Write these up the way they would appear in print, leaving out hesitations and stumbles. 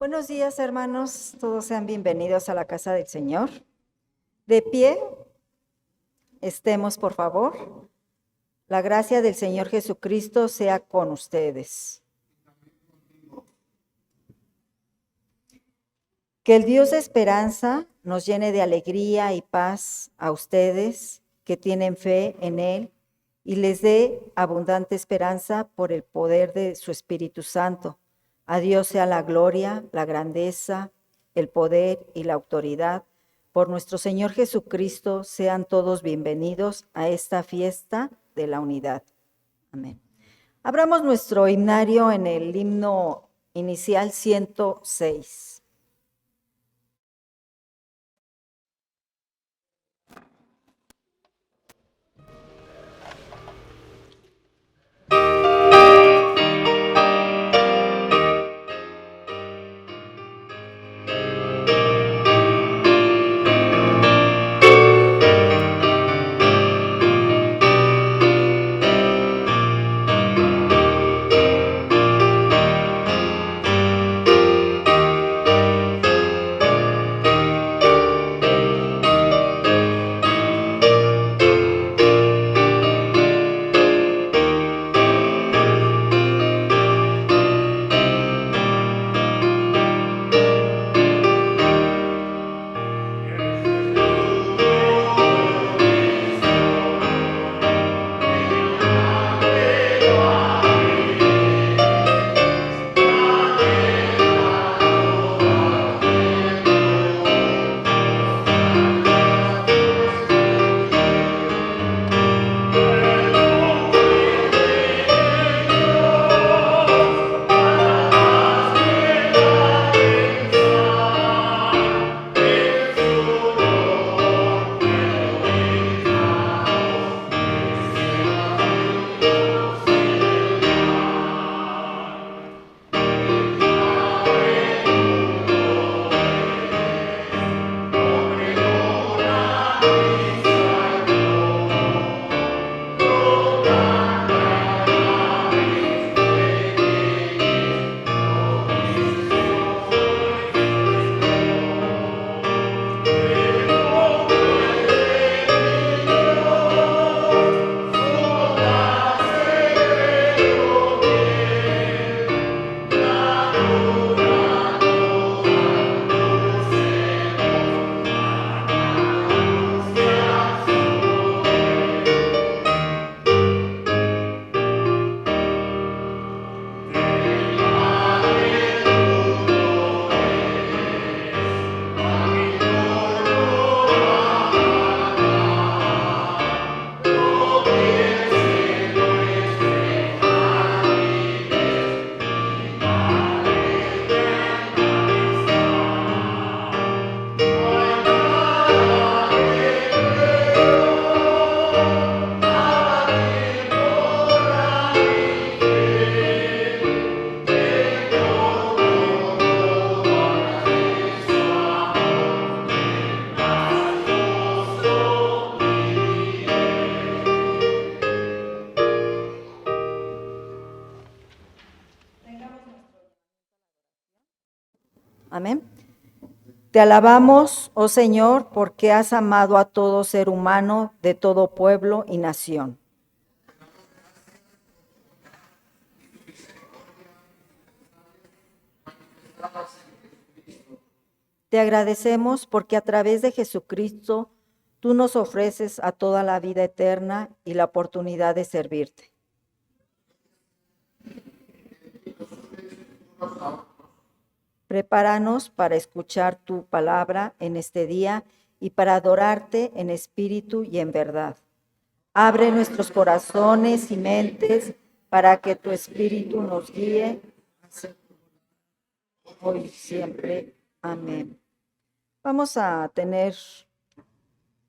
Buenos días, hermanos. Todos sean bienvenidos a la casa del Señor. De pie, estemos, por favor. La gracia del Señor Jesucristo sea con ustedes. Que el Dios de esperanza nos llene de alegría y paz a ustedes que tienen fe en Él y les dé abundante esperanza por el poder de su Espíritu Santo. A Dios sea la gloria, la grandeza, el poder y la autoridad. Por nuestro Señor Jesucristo sean todos bienvenidos a esta fiesta de la unidad. Amén. Abramos nuestro himnario en el himno inicial 106. Amén. Te alabamos, oh Señor, porque has amado a todo ser humano de todo pueblo y nación. Te agradecemos porque a través de Jesucristo tú nos ofreces a toda la vida eterna y la oportunidad de servirte. Prepáranos para escuchar tu palabra en este día y para adorarte en espíritu y en verdad. Abre nuestros corazones y mentes para que tu espíritu nos guíe hoy y siempre. Amén. Vamos a tener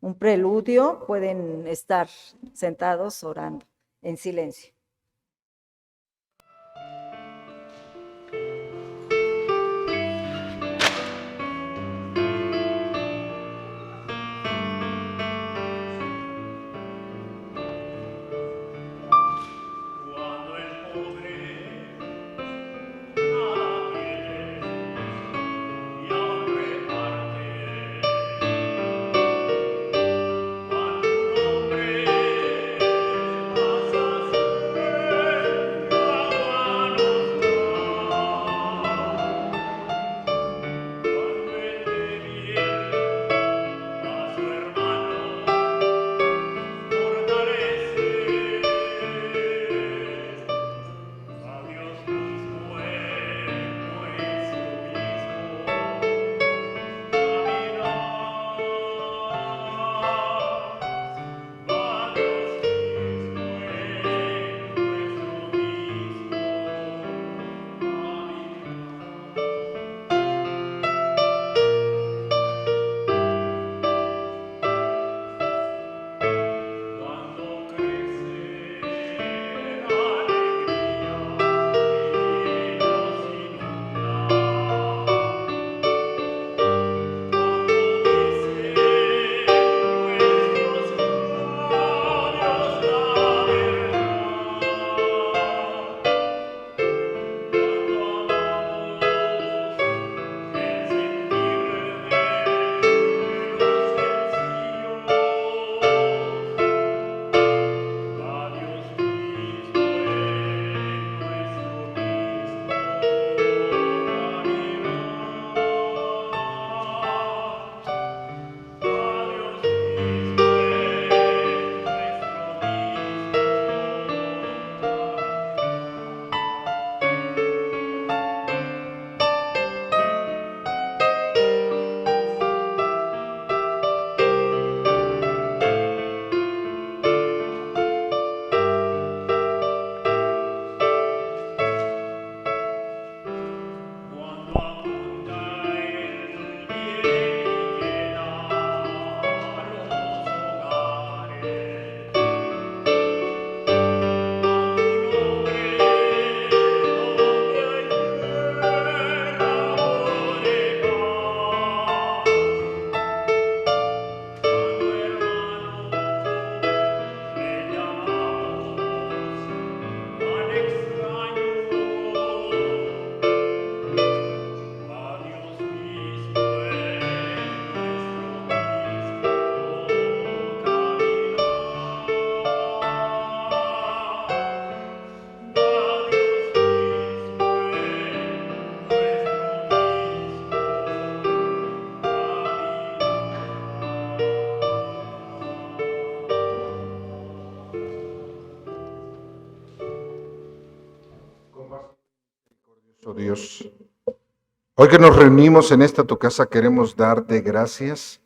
un preludio. Pueden estar sentados orando en silencio. Cuando el pobre nada tiene, Oh Dios, hoy que nos reunimos en esta tu casa, queremos darte gracias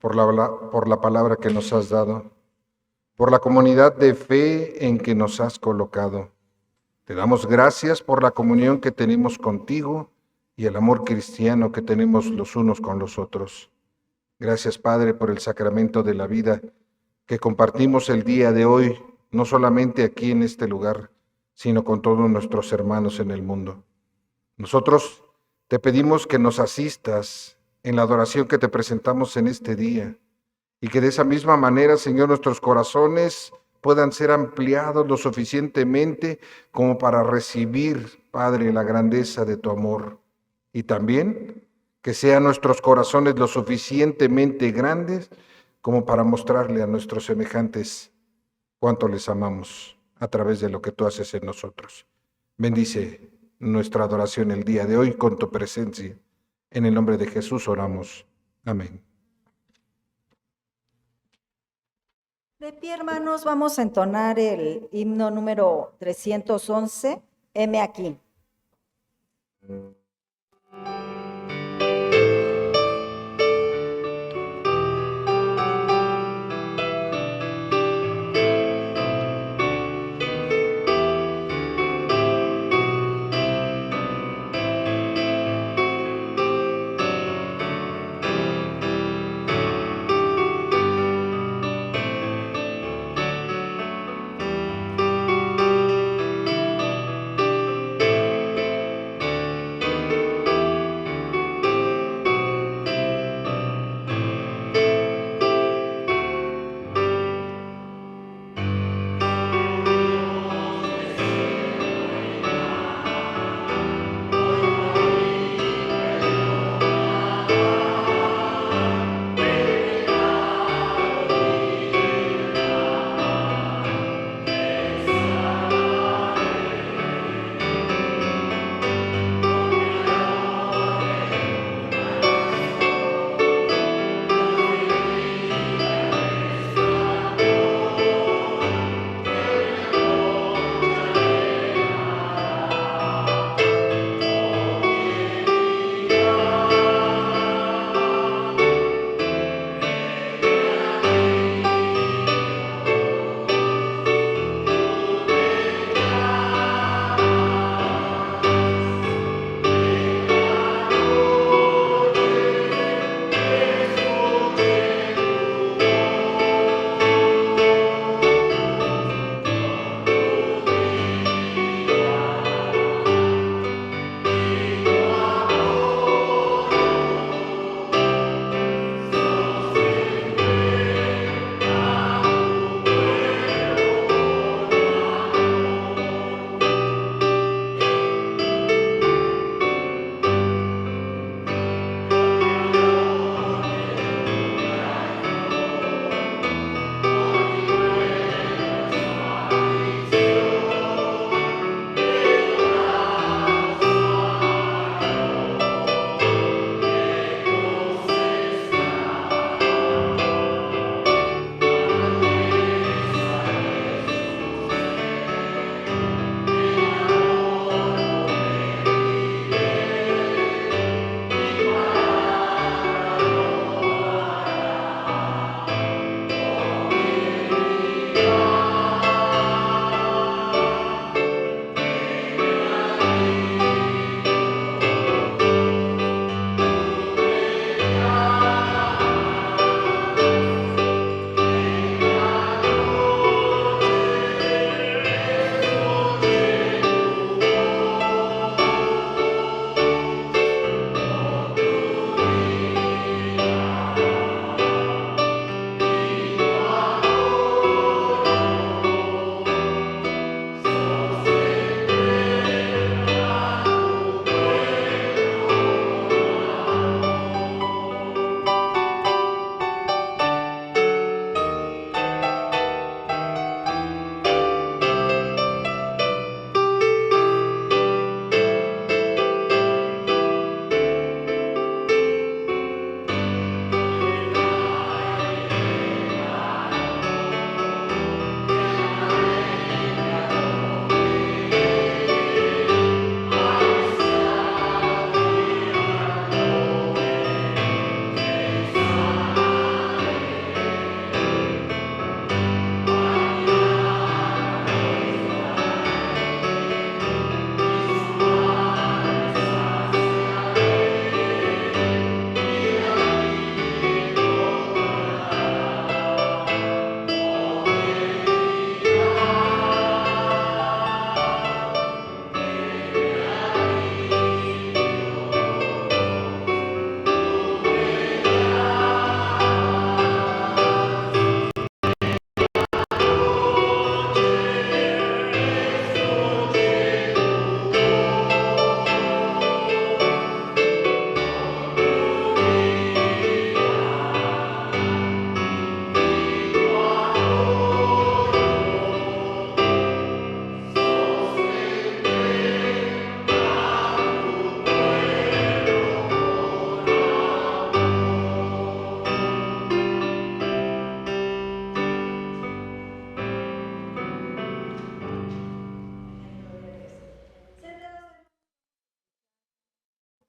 por la palabra que nos has dado, por la comunidad de fe en que nos has colocado. Te damos gracias por la comunión que tenemos contigo y el amor cristiano que tenemos los unos con los otros. Gracias, Padre, por el sacramento de la vida que compartimos el día de hoy, no solamente aquí en este lugar, sino con todos nuestros hermanos en el mundo. Nosotros te pedimos que nos asistas en la adoración que te presentamos en este día y que de esa misma manera, Señor, nuestros corazones puedan ser ampliados lo suficientemente como para recibir, Padre, la grandeza de tu amor. Y también que sean nuestros corazones lo suficientemente grandes como para mostrarle a nuestros semejantes cuánto les amamos a través de lo que tú haces en nosotros. Bendice nuestra adoración el día de hoy con tu presencia. En el nombre de Jesús oramos. Amén. De pie, hermanos, vamos a entonar el himno número 311, heme aquí.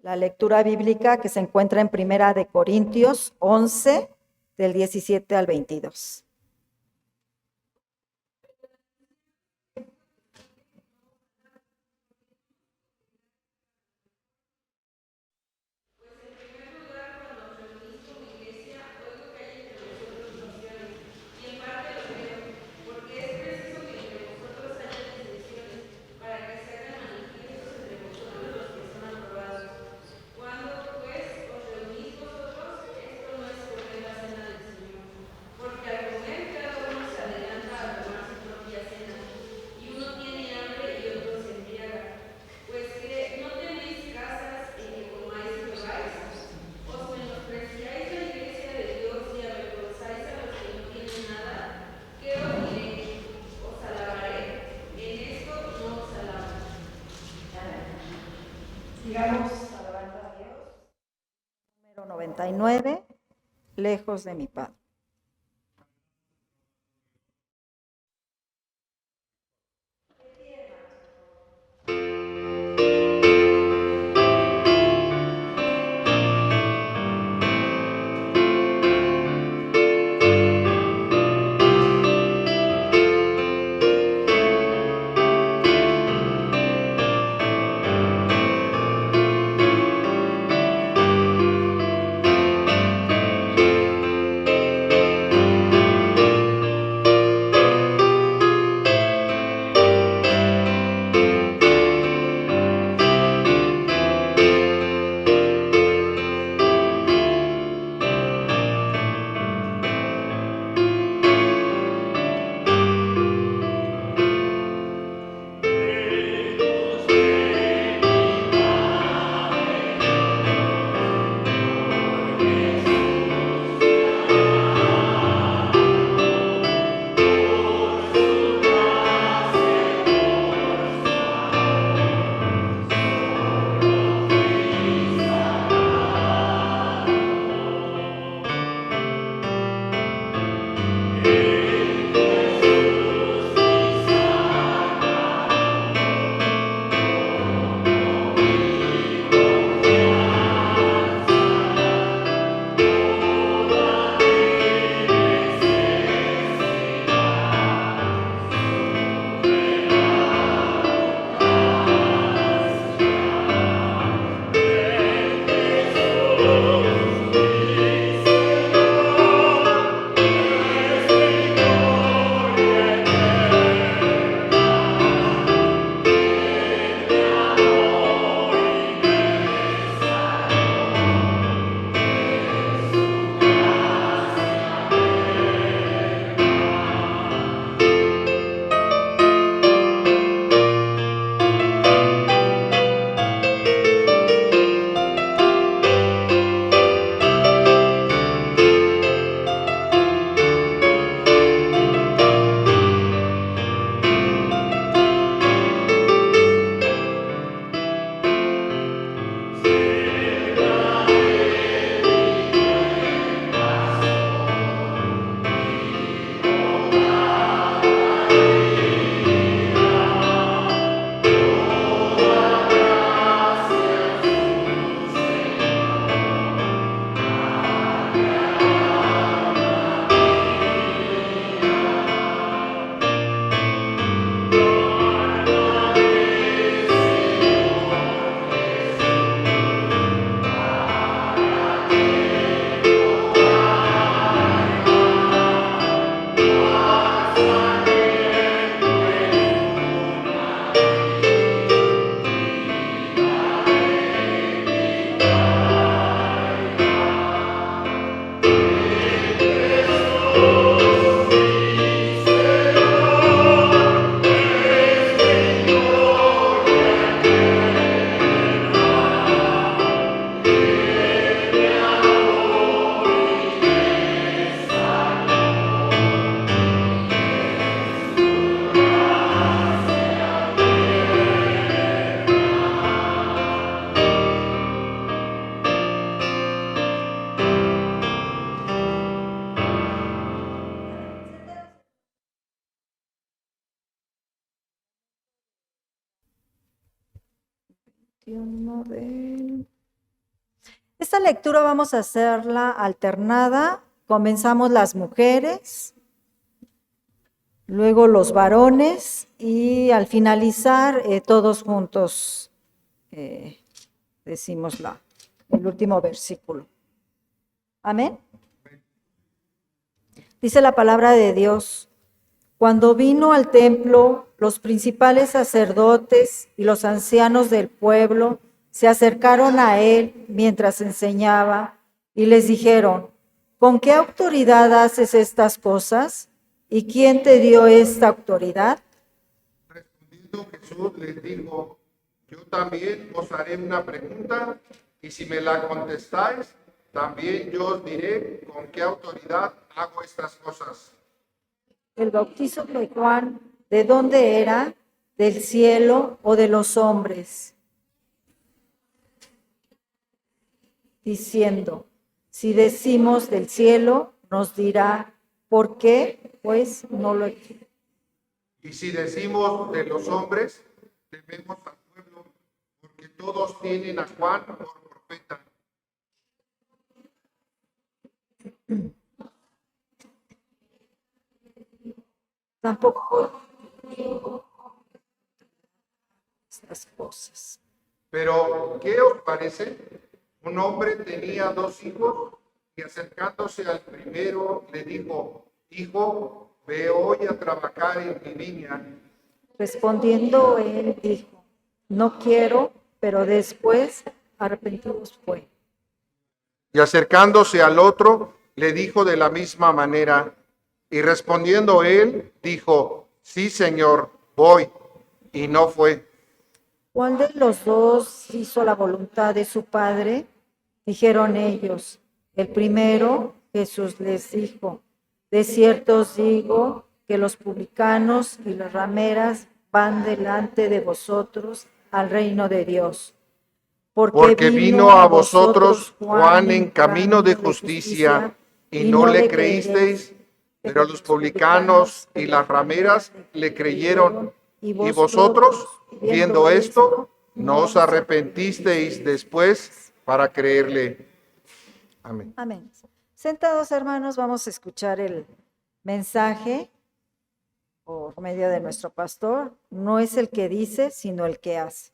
La lectura bíblica que se encuentra en Primera de Corintios 11, del 17 al 22. Sigamos alabando a Dios. Número 99, lejos de mi Padre. Del Esta lectura vamos a hacerla alternada. Comenzamos las mujeres, luego los varones y al finalizar todos juntos decimos el último versículo. Amén. Dice la palabra de Dios: cuando vino al templo, los principales sacerdotes y los ancianos del pueblo se acercaron a él mientras enseñaba y les dijeron: ¿con qué autoridad haces estas cosas? ¿Y quién te dio esta autoridad? Respondiendo Jesús les dijo: yo también os haré una pregunta, y si me la contestáis, también yo os diré con qué autoridad hago estas cosas. El bautizo de Juan, ¿de dónde era? ¿Del cielo o de los hombres? Diciendo: si decimos del cielo, nos dirá: ¿por qué? Pues no lo explica. Y si decimos de los hombres, tememos al pueblo, porque todos tienen a Juan por profeta. Tampoco estas cosas. Pero, ¿qué os parece? Un hombre tenía 2 hijos, y acercándose al primero le dijo: hijo, ve hoy a trabajar en mi viña. Respondiendo él dijo: no quiero, pero después arrepentidos fue. Y acercándose al otro le dijo de la misma manera, y respondiendo él dijo: sí, Señor, voy, y no fue. ¿Cuál de los dos hizo la voluntad de su padre? Dijeron ellos. El primero. Jesús les dijo: de cierto os digo que los publicanos y las rameras van delante de vosotros al reino de Dios. Porque vino a vosotros Juan en camino de justicia, y no le creísteis, pero los publicanos y las rameras le creyeron. Y vosotros, viendo esto, no os arrepentisteis después para creerle. Amén. Amén. Sentados, hermanos, vamos a escuchar el mensaje por medio de nuestro pastor. No es el que dice, sino el que hace.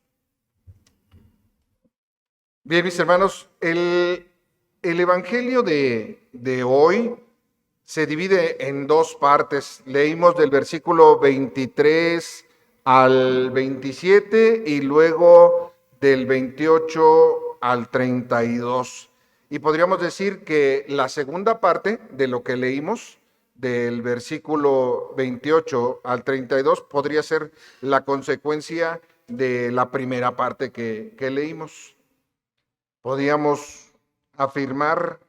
Bien, mis hermanos, el evangelio de hoy se divide en 2 partes. Leímos del versículo 23 al 27 y luego del 28 al 32. Y podríamos decir que la segunda parte de lo que leímos, del versículo 28 al 32, podría ser la consecuencia de la primera parte que leímos. Podríamos afirmar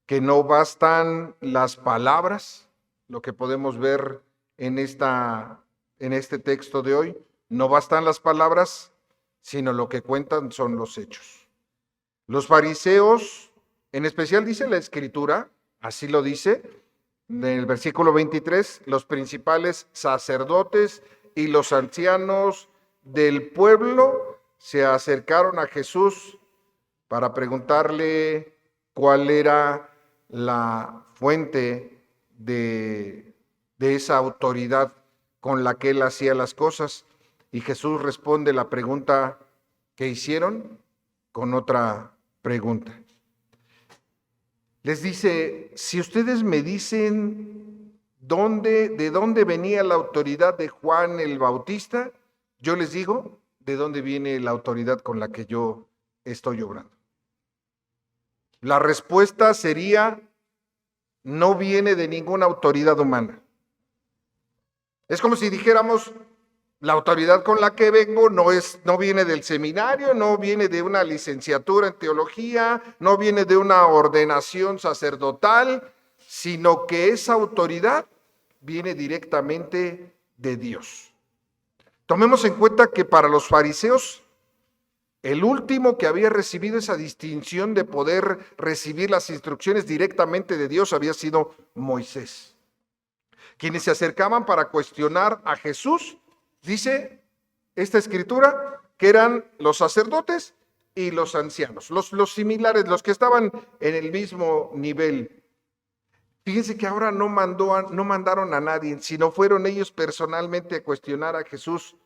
que no bastan las palabras, lo que podemos ver en este texto de hoy. No bastan las palabras, sino lo que cuentan son los hechos. Los fariseos, en especial dice la Escritura, así lo dice, en el versículo 23, los principales sacerdotes y los ancianos del pueblo se acercaron a Jesús para preguntarle cuál era la fuente de esa autoridad con la que él hacía las cosas. Y Jesús responde la pregunta que hicieron con otra pregunta. Les dice: si ustedes me dicen de dónde venía la autoridad de Juan el Bautista, yo les digo de dónde viene la autoridad con la que yo estoy obrando. La respuesta sería: no viene de ninguna autoridad humana. Es como si dijéramos: la autoridad con la que vengo no viene del seminario, no viene de una licenciatura en teología, no viene de una ordenación sacerdotal, sino que esa autoridad viene directamente de Dios. Tomemos en cuenta que para los fariseos, el último que había recibido esa distinción de poder recibir las instrucciones directamente de Dios había sido Moisés. Quienes se acercaban para cuestionar a Jesús, dice esta escritura, que eran los sacerdotes y los ancianos, los similares, los que estaban en el mismo nivel. Fíjense que ahora no mandaron a nadie, sino fueron ellos personalmente a cuestionar a Jesús.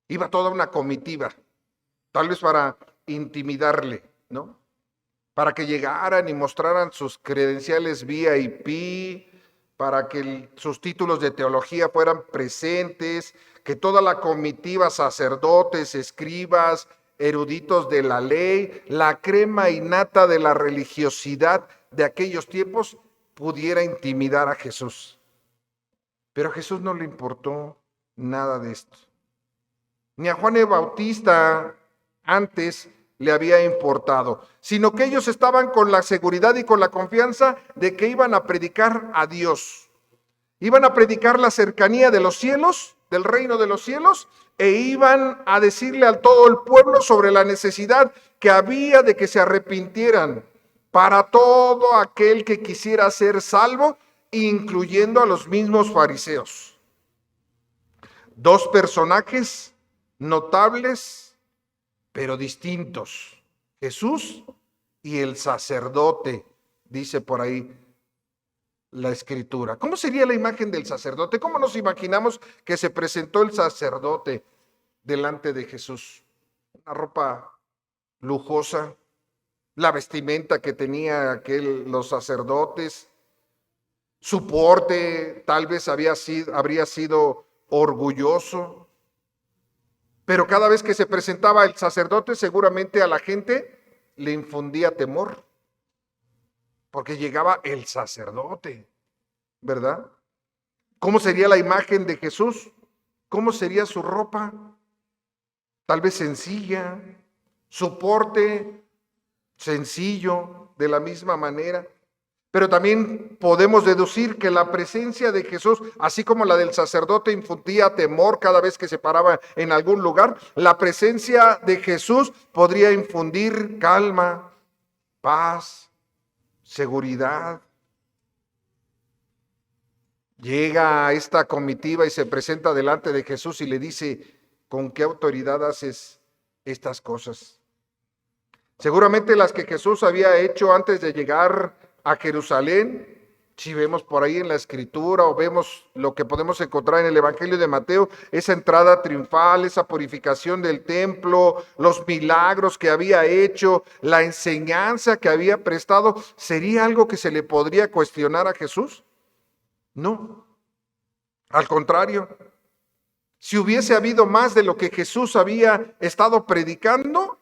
Iba toda una comitiva, tal vez para intimidarle, ¿no? Para que llegaran y mostraran sus credenciales VIP, para que sus títulos de teología fueran presentes, que toda la comitiva, sacerdotes, escribas, eruditos de la ley, la crema innata de la religiosidad de aquellos tiempos, pudiera intimidar a Jesús. Pero a Jesús no le importó nada de esto. Ni a Juan el Bautista antes le había importado, sino que ellos estaban con la seguridad y con la confianza de que iban a predicar a Dios. Iban a predicar la cercanía de los cielos, del reino de los cielos, e iban a decirle a todo el pueblo sobre la necesidad que había de que se arrepintieran para todo aquel que quisiera ser salvo, incluyendo a los mismos fariseos. Dos personajes notables, pero distintos, Jesús y el sacerdote, dice por ahí la escritura. ¿Cómo sería la imagen del sacerdote? ¿Cómo nos imaginamos que se presentó el sacerdote delante de Jesús? Una ropa lujosa, la vestimenta que tenía los sacerdotes, su porte tal vez habría sido orgulloso. Pero cada vez que se presentaba el sacerdote, seguramente a la gente le infundía temor, porque llegaba el sacerdote, ¿verdad? ¿Cómo sería la imagen de Jesús? ¿Cómo sería su ropa? Tal vez sencilla, su porte sencillo, de la misma manera. Pero también podemos deducir que la presencia de Jesús, así como la del sacerdote infundía temor cada vez que se paraba en algún lugar, la presencia de Jesús podría infundir calma, paz, seguridad. Llega a esta comitiva y se presenta delante de Jesús y le dice: ¿con qué autoridad haces estas cosas? Seguramente las que Jesús había hecho antes de llegar a Jerusalén. Si vemos por ahí en la escritura o vemos lo que podemos encontrar en el Evangelio de Mateo, esa entrada triunfal, esa purificación del templo, los milagros que había hecho, la enseñanza que había prestado, ¿sería algo que se le podría cuestionar a Jesús? No, al contrario. Si hubiese habido más de lo que Jesús había estado predicando,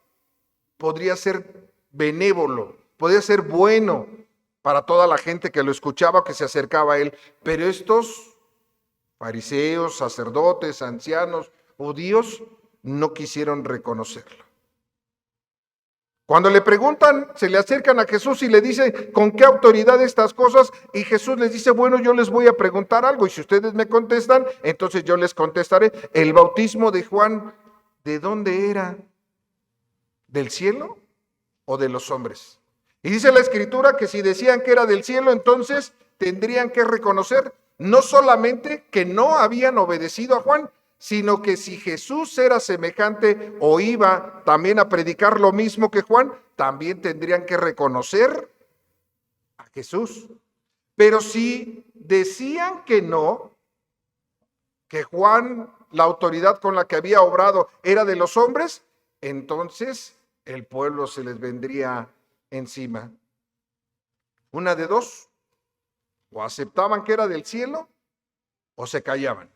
podría ser benévolo, podría ser bueno para toda la gente que lo escuchaba o que se acercaba a él. Pero estos fariseos, sacerdotes, ancianos, judíos, no quisieron reconocerlo. Cuando le preguntan, se le acercan a Jesús y le dicen: ¿con qué autoridad estas cosas? Y Jesús les dice: bueno, yo les voy a preguntar algo, y si ustedes me contestan, entonces yo les contestaré. ¿El bautismo de Juan, de dónde era? ¿Del cielo o de los hombres? Y dice la escritura que si decían que era del cielo, entonces tendrían que reconocer no solamente que no habían obedecido a Juan, sino que si Jesús era semejante o iba también a predicar lo mismo que Juan, también tendrían que reconocer a Jesús. Pero si decían que no, que Juan, la autoridad con la que había obrado, era de los hombres, entonces el pueblo se les vendría encima. Una de dos: o aceptaban que era del cielo o se callaban.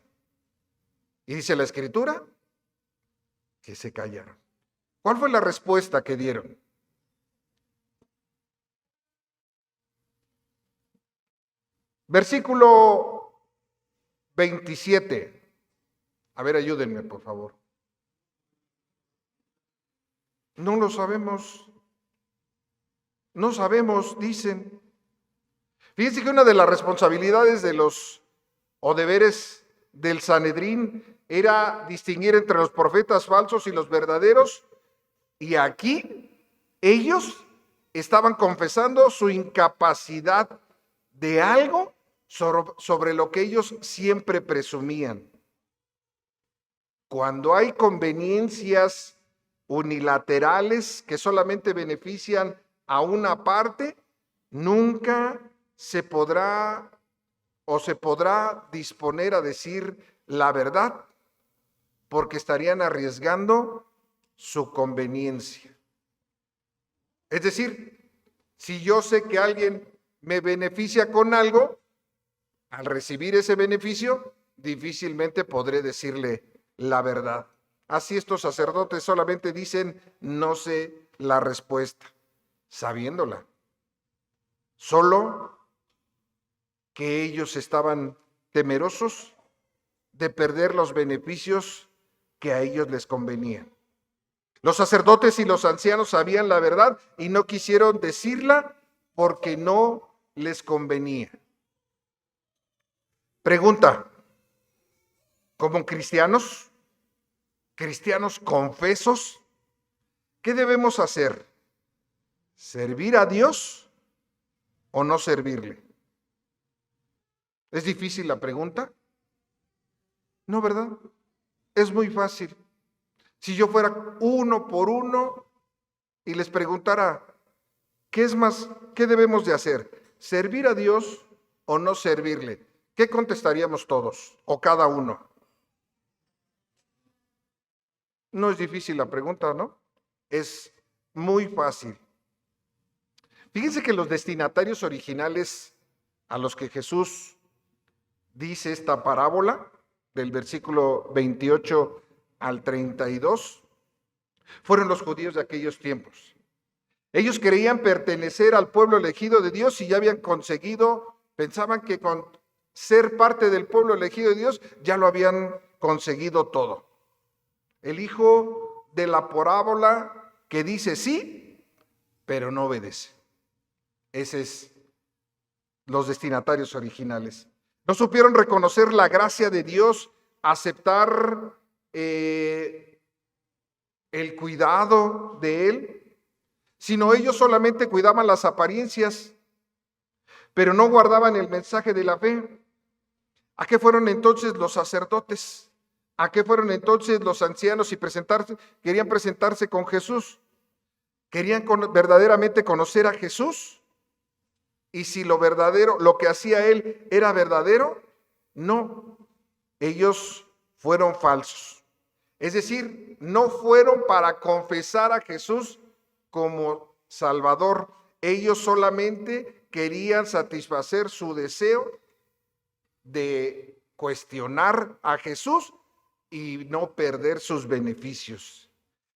Y dice la escritura que se callaron. ¿Cuál fue la respuesta que dieron? Versículo 27. A ver, ayúdenme, por favor. No lo sabemos. No sabemos, dicen. Fíjense que una de las responsabilidades o deberes del Sanedrín era distinguir entre los profetas falsos y los verdaderos. Y aquí ellos estaban confesando su incapacidad de algo sobre lo que ellos siempre presumían. Cuando hay conveniencias unilaterales que solamente benefician a una parte, nunca se podrá disponer a decir la verdad, porque estarían arriesgando su conveniencia. Es decir, si yo sé que alguien me beneficia con algo, al recibir ese beneficio, difícilmente podré decirle la verdad. Así estos sacerdotes solamente dicen, no sé la respuesta, sabiéndola. Solo que ellos estaban temerosos de perder los beneficios que a ellos les convenían. Los sacerdotes y los ancianos sabían la verdad y no quisieron decirla porque no les convenía. Pregunta, como cristianos confesos, ¿qué debemos hacer? ¿Servir a Dios o no servirle? ¿Es difícil la pregunta? No, ¿verdad? Es muy fácil. Si yo fuera uno por uno y les preguntara, ¿qué es más, qué debemos de hacer? ¿Servir a Dios o no servirle? ¿Qué contestaríamos todos o cada uno? No es difícil la pregunta, ¿no? Es muy fácil. Fíjense que los destinatarios originales a los que Jesús dice esta parábola, del versículo 28 al 32, fueron los judíos de aquellos tiempos. Ellos creían pertenecer al pueblo elegido de Dios y ya habían conseguido, pensaban que con ser parte del pueblo elegido de Dios ya lo habían conseguido todo. El hijo de la parábola que dice sí, pero no obedece. Ese es los destinatarios originales. No supieron reconocer la gracia de Dios, aceptar el cuidado de Él, sino ellos solamente cuidaban las apariencias, pero no guardaban el mensaje de la fe. ¿A qué fueron entonces los sacerdotes? ¿A qué fueron entonces los ancianos y querían presentarse con Jesús? ¿Querían verdaderamente conocer a Jesús? Y si lo que hacía Él era verdadero, no. Ellos fueron falsos. Es decir, no fueron para confesar a Jesús como Salvador. Ellos solamente querían satisfacer su deseo de cuestionar a Jesús y no perder sus beneficios.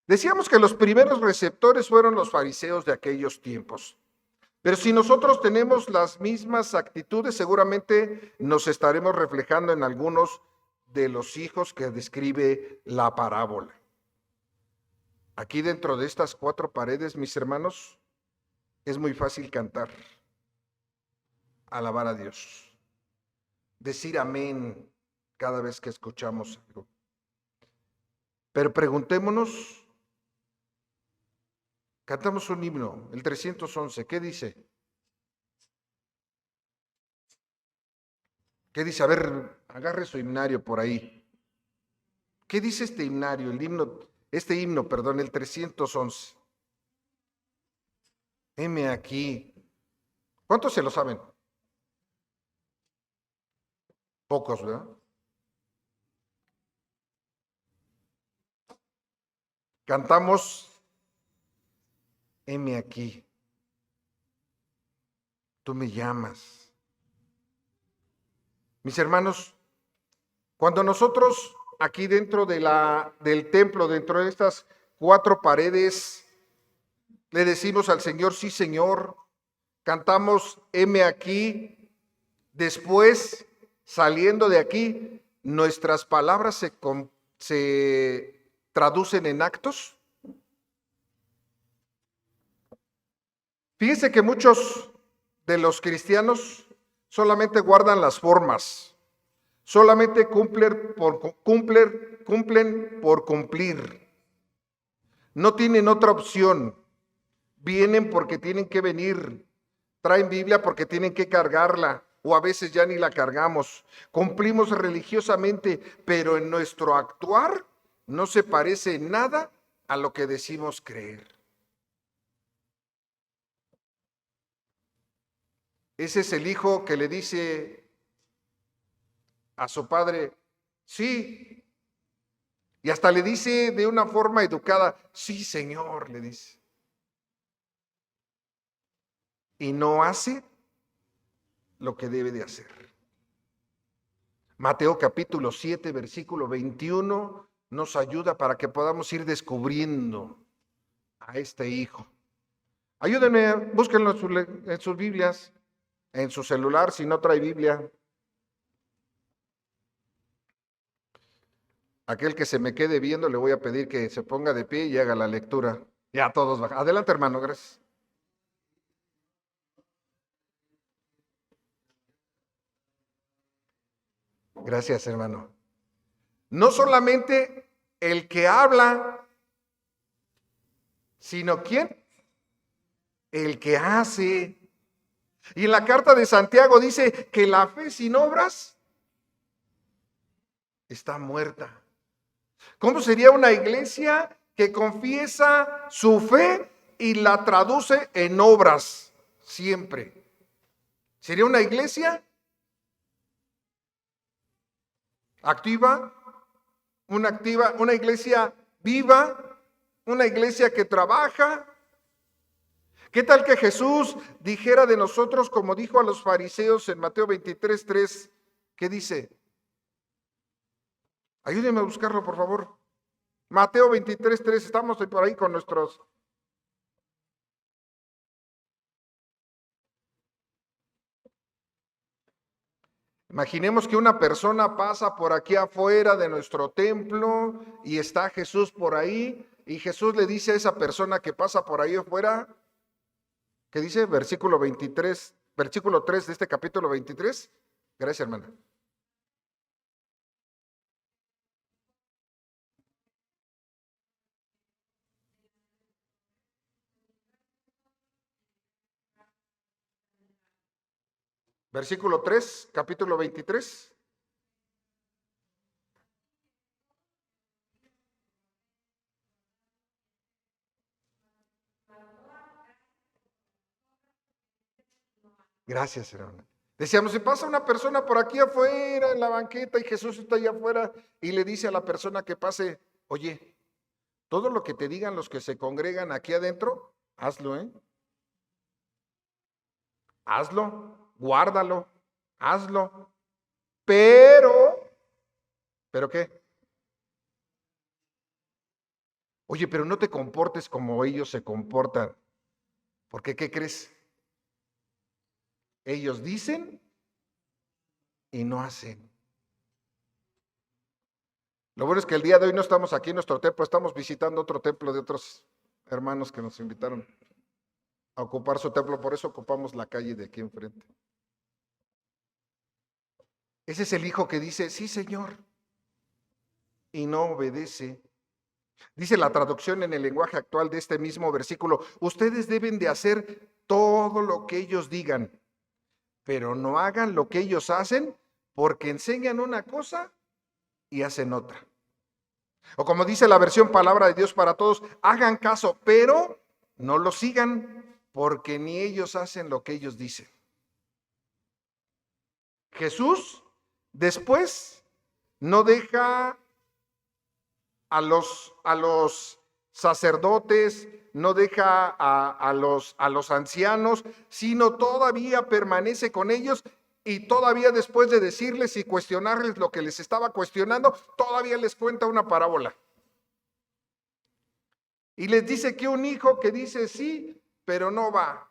Decíamos que los primeros receptores fueron los fariseos de aquellos tiempos. Pero si nosotros tenemos las mismas actitudes, seguramente nos estaremos reflejando en algunos de los hijos que describe la parábola. Aquí dentro de estas 4 paredes, mis hermanos, es muy fácil cantar, alabar a Dios, decir amén cada vez que escuchamos algo. Pero preguntémonos, cantamos un himno, el 311, ¿qué dice? ¿Qué dice? A ver, agarre su himnario por ahí. ¿Qué dice este himnario? El 311. Heme aquí. ¿Cuántos se lo saben? Pocos, ¿verdad? Cantamos, heme aquí. Tú me llamas. Mis hermanos, cuando nosotros aquí dentro del templo, dentro de estas 4 paredes, le decimos al Señor, sí Señor, cantamos, heme aquí, después, saliendo de aquí, nuestras palabras se traducen en actos. Fíjense que muchos de los cristianos solamente guardan las formas, solamente cumplen por cumplir. No tienen otra opción. Vienen porque tienen que venir. Traen Biblia porque tienen que cargarla, o a veces ya ni la cargamos. Cumplimos religiosamente, pero en nuestro actuar no se parece nada a lo que decimos creer. Ese es el hijo que le dice a su padre, sí, y hasta le dice de una forma educada, sí, Señor, le dice. Y no hace lo que debe de hacer. Mateo capítulo 7, versículo 21 nos ayuda para que podamos ir descubriendo a este hijo. Ayúdenme, búsquenlo en sus Biblias, en su celular, si no trae Biblia. Aquel que se me quede viendo, le voy a pedir que se ponga de pie y haga la lectura. Ya todos bajan. Adelante, hermano, gracias. Gracias, hermano. No solamente el que habla, sino ¿quién? El que hace. Y en la carta de Santiago dice que la fe sin obras está muerta. ¿Cómo sería una iglesia que confiesa su fe y la traduce en obras siempre? ¿Sería una iglesia activa, una iglesia viva, una iglesia que trabaja? ¿Qué tal que Jesús dijera de nosotros como dijo a los fariseos en Mateo 23:3? ¿Qué dice? Ayúdenme a buscarlo, por favor. Mateo 23:3, estamos por ahí con nuestros... Imaginemos que una persona pasa por aquí afuera de nuestro templo y está Jesús por ahí y Jesús le dice a esa persona que pasa por ahí afuera, ¿qué dice? Versículo 23, versículo 3 de este capítulo 23. Gracias, hermana. Versículo 3, capítulo 23. Gracias, hermana. Decíamos, si pasa una persona por aquí afuera en la banqueta y Jesús está allá afuera y le dice a la persona que pase, oye, todo lo que te digan los que se congregan aquí adentro, hazlo, ¿eh? Hazlo, guárdalo, hazlo. ¿Pero qué? Oye, pero no te comportes como ellos se comportan. Porque, ¿qué crees? Ellos dicen y no hacen. Lo bueno es que el día de hoy no estamos aquí en nuestro templo, estamos visitando otro templo de otros hermanos que nos invitaron a ocupar su templo, por eso ocupamos la calle de aquí enfrente. Ese es el hijo que dice, sí, Señor, y no obedece. Dice la traducción en el lenguaje actual de este mismo versículo, ustedes deben de hacer todo lo que ellos digan, pero no hagan lo que ellos hacen, porque enseñan una cosa y hacen otra. O como dice la versión Palabra de Dios para Todos, hagan caso, pero no lo sigan, porque ni ellos hacen lo que ellos dicen. Jesús después no deja a los sacerdotes, no deja a los ancianos, sino todavía permanece con ellos y todavía después de decirles y cuestionarles lo que les estaba cuestionando, todavía les cuenta una parábola. Y les dice que un hijo que dice sí, pero no va.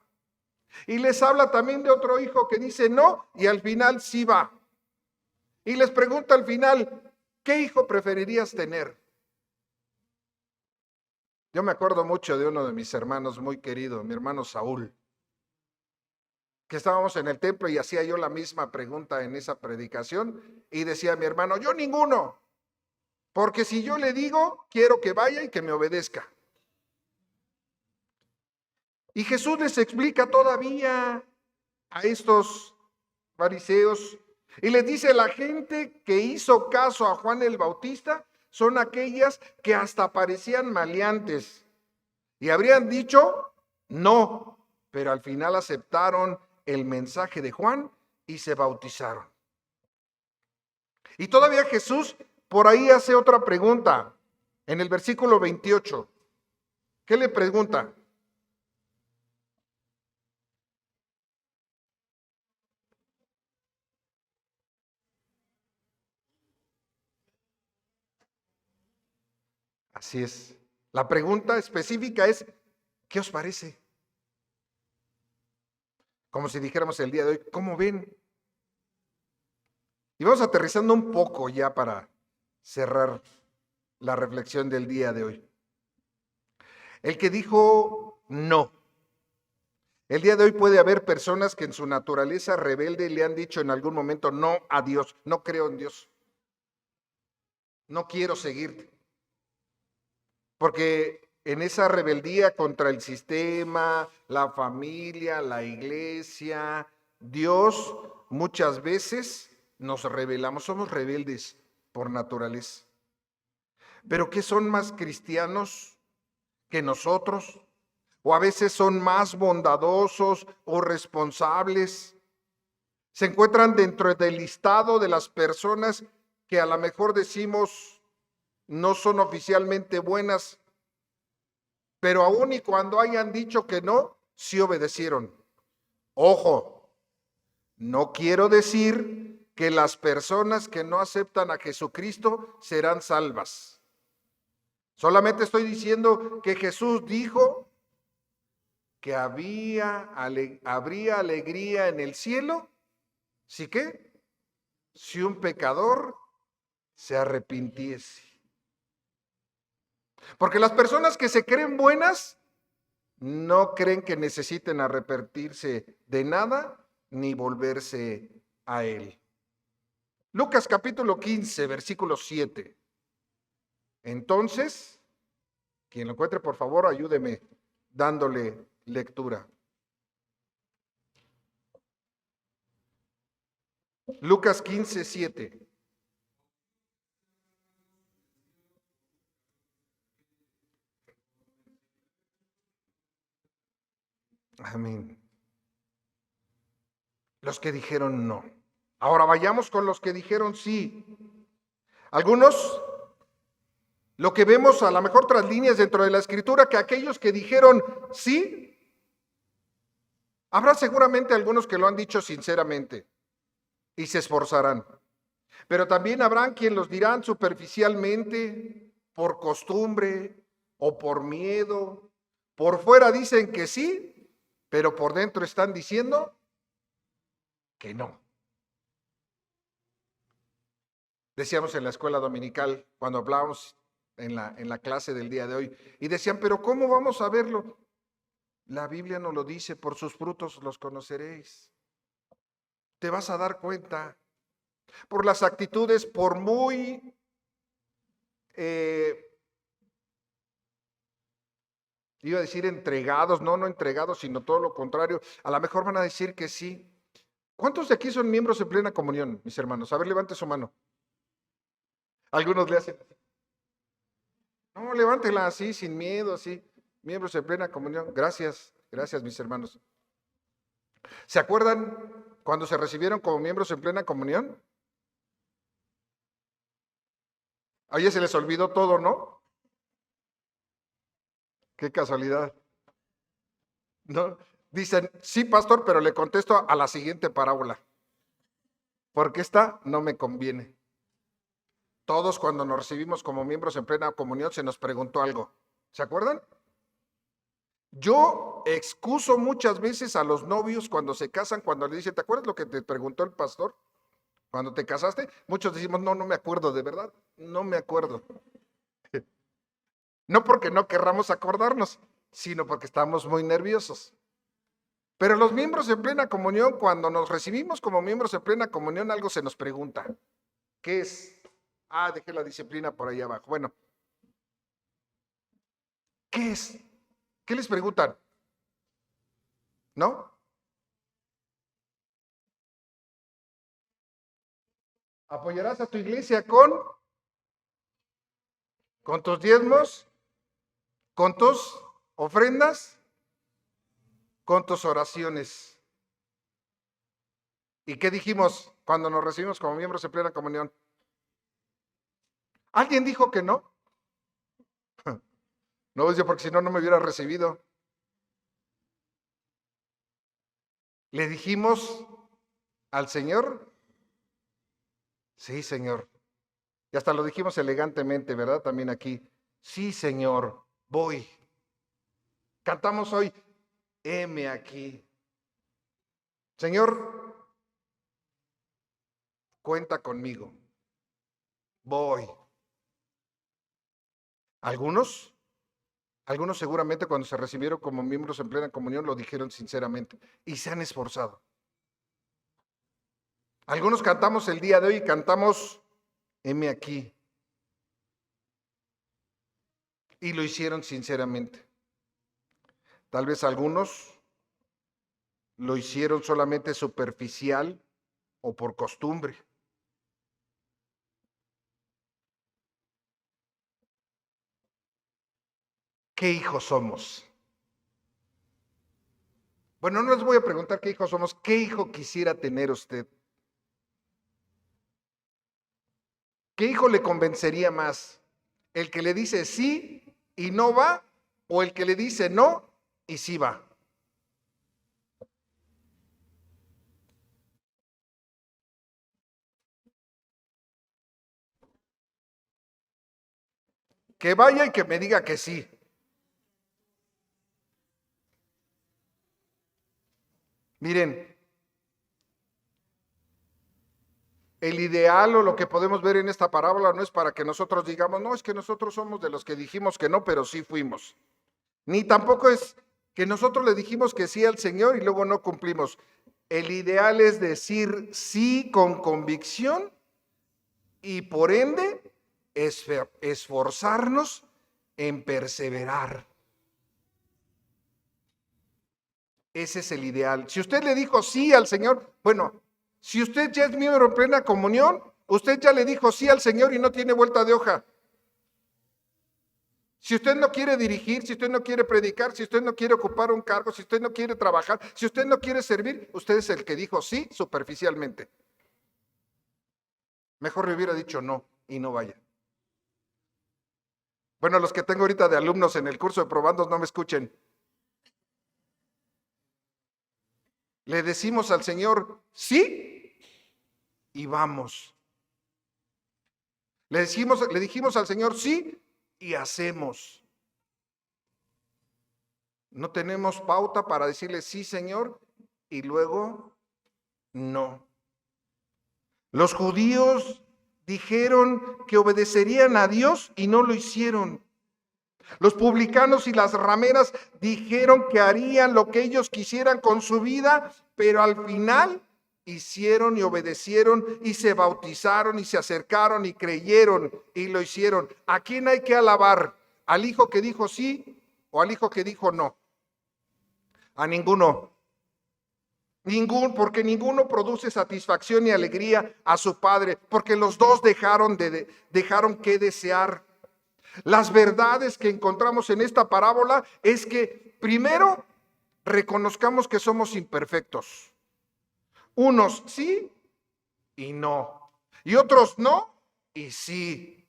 Y les habla también de otro hijo que dice no y al final sí va. Y les pregunta al final, ¿qué hijo preferirías tener? Yo me acuerdo mucho de uno de mis hermanos muy querido, mi hermano Saúl, que estábamos en el templo y hacía yo la misma pregunta en esa predicación y decía mi hermano, yo ninguno, porque si yo le digo, quiero que vaya y que me obedezca. Y Jesús les explica todavía a estos fariseos y les dice, la gente que hizo caso a Juan el Bautista son aquellas que hasta parecían maleantes y habrían dicho no, pero al final aceptaron el mensaje de Juan y se bautizaron. Y todavía Jesús por ahí hace otra pregunta en el versículo 28. ¿Qué le pregunta? Así es. La pregunta específica es, ¿qué os parece? Como si dijéramos el día de hoy, ¿cómo ven? Y vamos aterrizando un poco ya para cerrar la reflexión del día de hoy. El que dijo no. El día de hoy puede haber personas que en su naturaleza rebelde le han dicho en algún momento no a Dios, no creo en Dios, no quiero seguirte. Porque en esa rebeldía contra el sistema, la familia, la iglesia, Dios, muchas veces nos rebelamos, somos rebeldes por naturaleza. Pero ¿qué son más cristianos que nosotros? O a veces son más bondadosos o responsables. Se encuentran dentro del listado de las personas que a lo mejor decimos no son oficialmente buenas, pero aún y cuando hayan dicho que no, sí obedecieron. Ojo, no quiero decir que las personas que no aceptan a Jesucristo serán salvas. Solamente estoy diciendo que Jesús dijo que habría alegría en el cielo. ¿Sí qué? Si un pecador se arrepintiese. Porque las personas que se creen buenas no creen que necesiten arrepentirse de nada ni volverse a Él. Lucas capítulo 15, versículo 7. Entonces, quien lo encuentre, por favor, ayúdeme dándole lectura. Lucas 15, 7. Amén. Los que dijeron no. Ahora vayamos con los que dijeron sí. Algunos, lo que vemos a lo mejor tras líneas dentro de la escritura, que aquellos que dijeron sí, habrá seguramente algunos que lo han dicho sinceramente y se esforzarán. Pero también habrán quien los dirán superficialmente, por costumbre o por miedo. Por fuera dicen que sí, pero por dentro están diciendo que no. Decíamos en la escuela dominical, cuando hablábamos en la clase del día de hoy, y decían, pero ¿cómo vamos a verlo? La Biblia nos lo dice, por sus frutos los conoceréis. Te vas a dar cuenta. Por las actitudes, por muy iba a decir entregados, no entregados, sino todo lo contrario. A lo mejor van a decir que sí. ¿Cuántos de aquí son miembros en plena comunión, mis hermanos? A ver, levante su mano. Algunos le hacen. No, levántela así, sin miedo, así. Miembros en plena comunión. Gracias, gracias, mis hermanos. ¿Se acuerdan cuando se recibieron como miembros en plena comunión? A ellos se les olvidó todo, ¿no? Qué casualidad. ¿No? Dicen, sí, pastor, pero le contesto a la siguiente parábola. Porque esta no me conviene. Todos cuando nos recibimos como miembros en plena comunión se nos preguntó algo. ¿Se acuerdan? Yo excuso muchas veces a los novios cuando se casan, cuando le dicen, ¿te acuerdas lo que te preguntó el pastor cuando te casaste? Muchos decimos, no me acuerdo, de verdad, no me acuerdo. No porque no querramos acordarnos, sino porque estamos muy nerviosos. Pero los miembros en plena comunión, cuando nos recibimos como miembros en plena comunión, algo se nos pregunta. ¿Qué es? Dejé la disciplina por ahí abajo. Bueno, ¿qué es? ¿Qué les preguntan? ¿No? ¿Apoyarás a tu iglesia con? ¿Con tus diezmos? ¿Con tus ofrendas? ¿Con tus oraciones? ¿Y qué dijimos cuando nos recibimos como miembros en plena comunión? ¿Alguien dijo que no? No, es yo, porque si no, no me hubiera recibido. ¿Le dijimos al Señor? Sí, Señor. Y hasta lo dijimos elegantemente, ¿verdad? También aquí. Sí, Señor, voy. Cantamos hoy, heme aquí. Señor, cuenta conmigo. Voy. Algunos seguramente cuando se recibieron como miembros en plena comunión lo dijeron sinceramente y se han esforzado. Algunos cantamos el día de hoy y cantamos, heme aquí. Y lo hicieron sinceramente. Tal vez algunos lo hicieron solamente superficial o por costumbre. ¿Qué hijos somos? Bueno, no les voy a preguntar qué hijos somos, ¿qué hijo quisiera tener usted? ¿Qué hijo le convencería más? ¿El que le dice sí y no va? ¿O el que le dice no y sí va? Que vaya y que me diga que sí. Miren, el ideal o lo que podemos ver en esta parábola no es para que nosotros digamos, no, es que nosotros somos de los que dijimos que no, pero sí fuimos. Ni tampoco es que nosotros le dijimos que sí al Señor y luego no cumplimos. El ideal es decir sí con convicción y por ende esforzarnos en perseverar. Ese es el ideal. Si usted le dijo sí al Señor, bueno, si usted ya es miembro en plena comunión, usted ya le dijo sí al Señor y no tiene vuelta de hoja. Si usted no quiere dirigir, si usted no quiere predicar, si usted no quiere ocupar un cargo, si usted no quiere trabajar, si usted no quiere servir, usted es el que dijo sí superficialmente. Mejor le hubiera dicho no y no vaya. Bueno, los que tengo ahorita de alumnos en el curso de probandos no me escuchen. Le decimos al Señor sí y vamos. Le dijimos al Señor sí y hacemos. No tenemos pauta para decirle sí, Señor, y luego no. Los judíos dijeron que obedecerían a Dios y no lo hicieron. Los publicanos y las rameras dijeron que harían lo que ellos quisieran con su vida, pero al final hicieron y obedecieron y se bautizaron y se acercaron y creyeron y lo hicieron. ¿A quién hay que alabar? ¿Al hijo que dijo sí o al hijo que dijo no? A ninguno. Porque ninguno produce satisfacción y alegría a su padre, porque los dos dejaron que desear. Las verdades que encontramos en esta parábola es que primero reconozcamos que somos imperfectos. Unos sí y no. Y otros no y sí.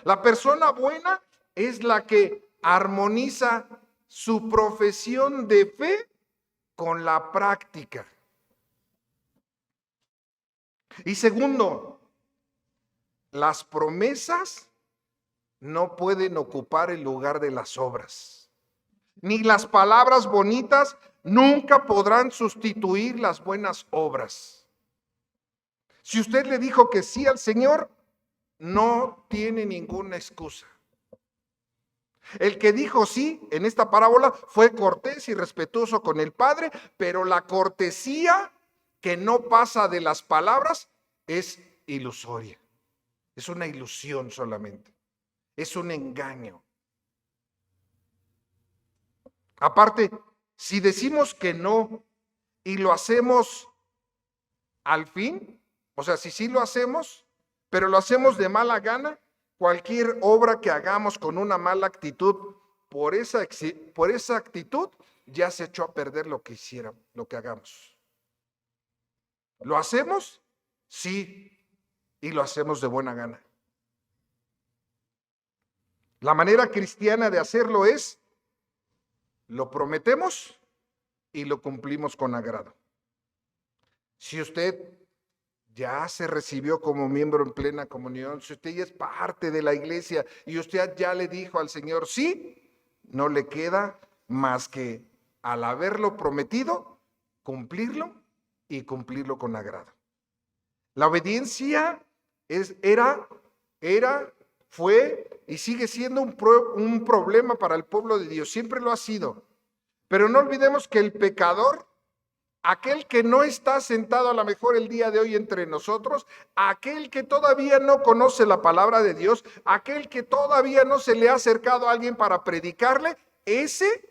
La persona buena es la que armoniza su profesión de fe con la práctica. Y segundo, las promesas no pueden ocupar el lugar de las obras. Ni las palabras bonitas nunca podrán sustituir las buenas obras. Si usted le dijo que sí al Señor, no tiene ninguna excusa. El que dijo sí en esta parábola fue cortés y respetuoso con el Padre, pero la cortesía que no pasa de las palabras es ilusoria. Es una ilusión solamente. Es un engaño. Aparte, si decimos que no y lo hacemos al fin, o sea, si sí lo hacemos, pero lo hacemos de mala gana, cualquier obra que hagamos con una mala actitud, por esa actitud ya se echó a perder lo que hiciéramos, lo que hagamos. ¿Lo hacemos? Sí, y lo hacemos de buena gana. La manera cristiana de hacerlo es, lo prometemos y lo cumplimos con agrado. Si usted ya se recibió como miembro en plena comunión, si usted ya es parte de la iglesia y usted ya le dijo al Señor sí, no le queda más que, al haberlo prometido, cumplirlo y cumplirlo con agrado. La obediencia fue y sigue siendo un problema para el pueblo de Dios, siempre lo ha sido. Pero no olvidemos que el pecador, aquel que no está sentado a lo mejor el día de hoy entre nosotros, aquel que todavía no conoce la palabra de Dios, aquel que todavía no se le ha acercado a alguien para predicarle, ese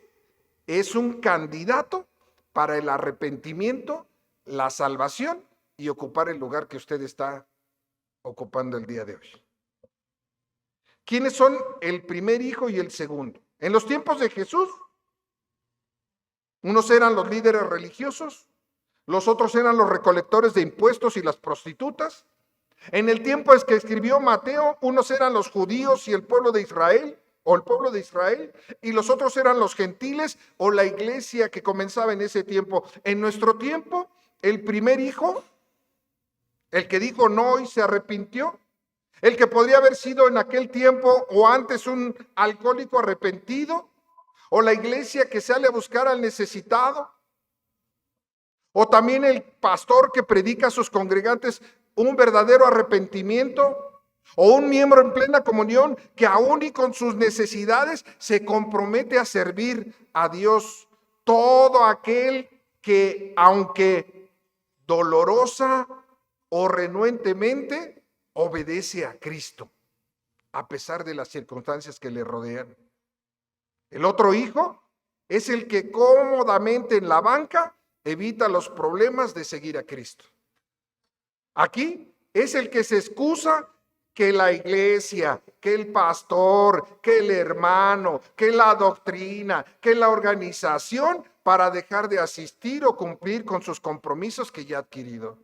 es un candidato para el arrepentimiento, la salvación y ocupar el lugar que usted está ocupando el día de hoy. ¿Quiénes son el primer hijo y el segundo? En los tiempos de Jesús, unos eran los líderes religiosos, los otros eran los recolectores de impuestos y las prostitutas. En el tiempo en que escribió Mateo, unos eran los judíos y el pueblo de Israel, y los otros eran los gentiles o la iglesia que comenzaba en ese tiempo. En nuestro tiempo, el primer hijo, el que dijo no y se arrepintió, el que podría haber sido en aquel tiempo o antes un alcohólico arrepentido, o la iglesia que sale a buscar al necesitado, o también el pastor que predica a sus congregantes un verdadero arrepentimiento, o un miembro en plena comunión que aún y con sus necesidades se compromete a servir a Dios. Todo aquel que, aunque dolorosa o renuentemente, obedece a Cristo, a pesar de las circunstancias que le rodean. El otro hijo es el que cómodamente en la banca evita los problemas de seguir a Cristo. Aquí es el que se excusa que la iglesia, que el pastor, que el hermano, que la doctrina, que la organización, para dejar de asistir o cumplir con sus compromisos que ya ha adquirido.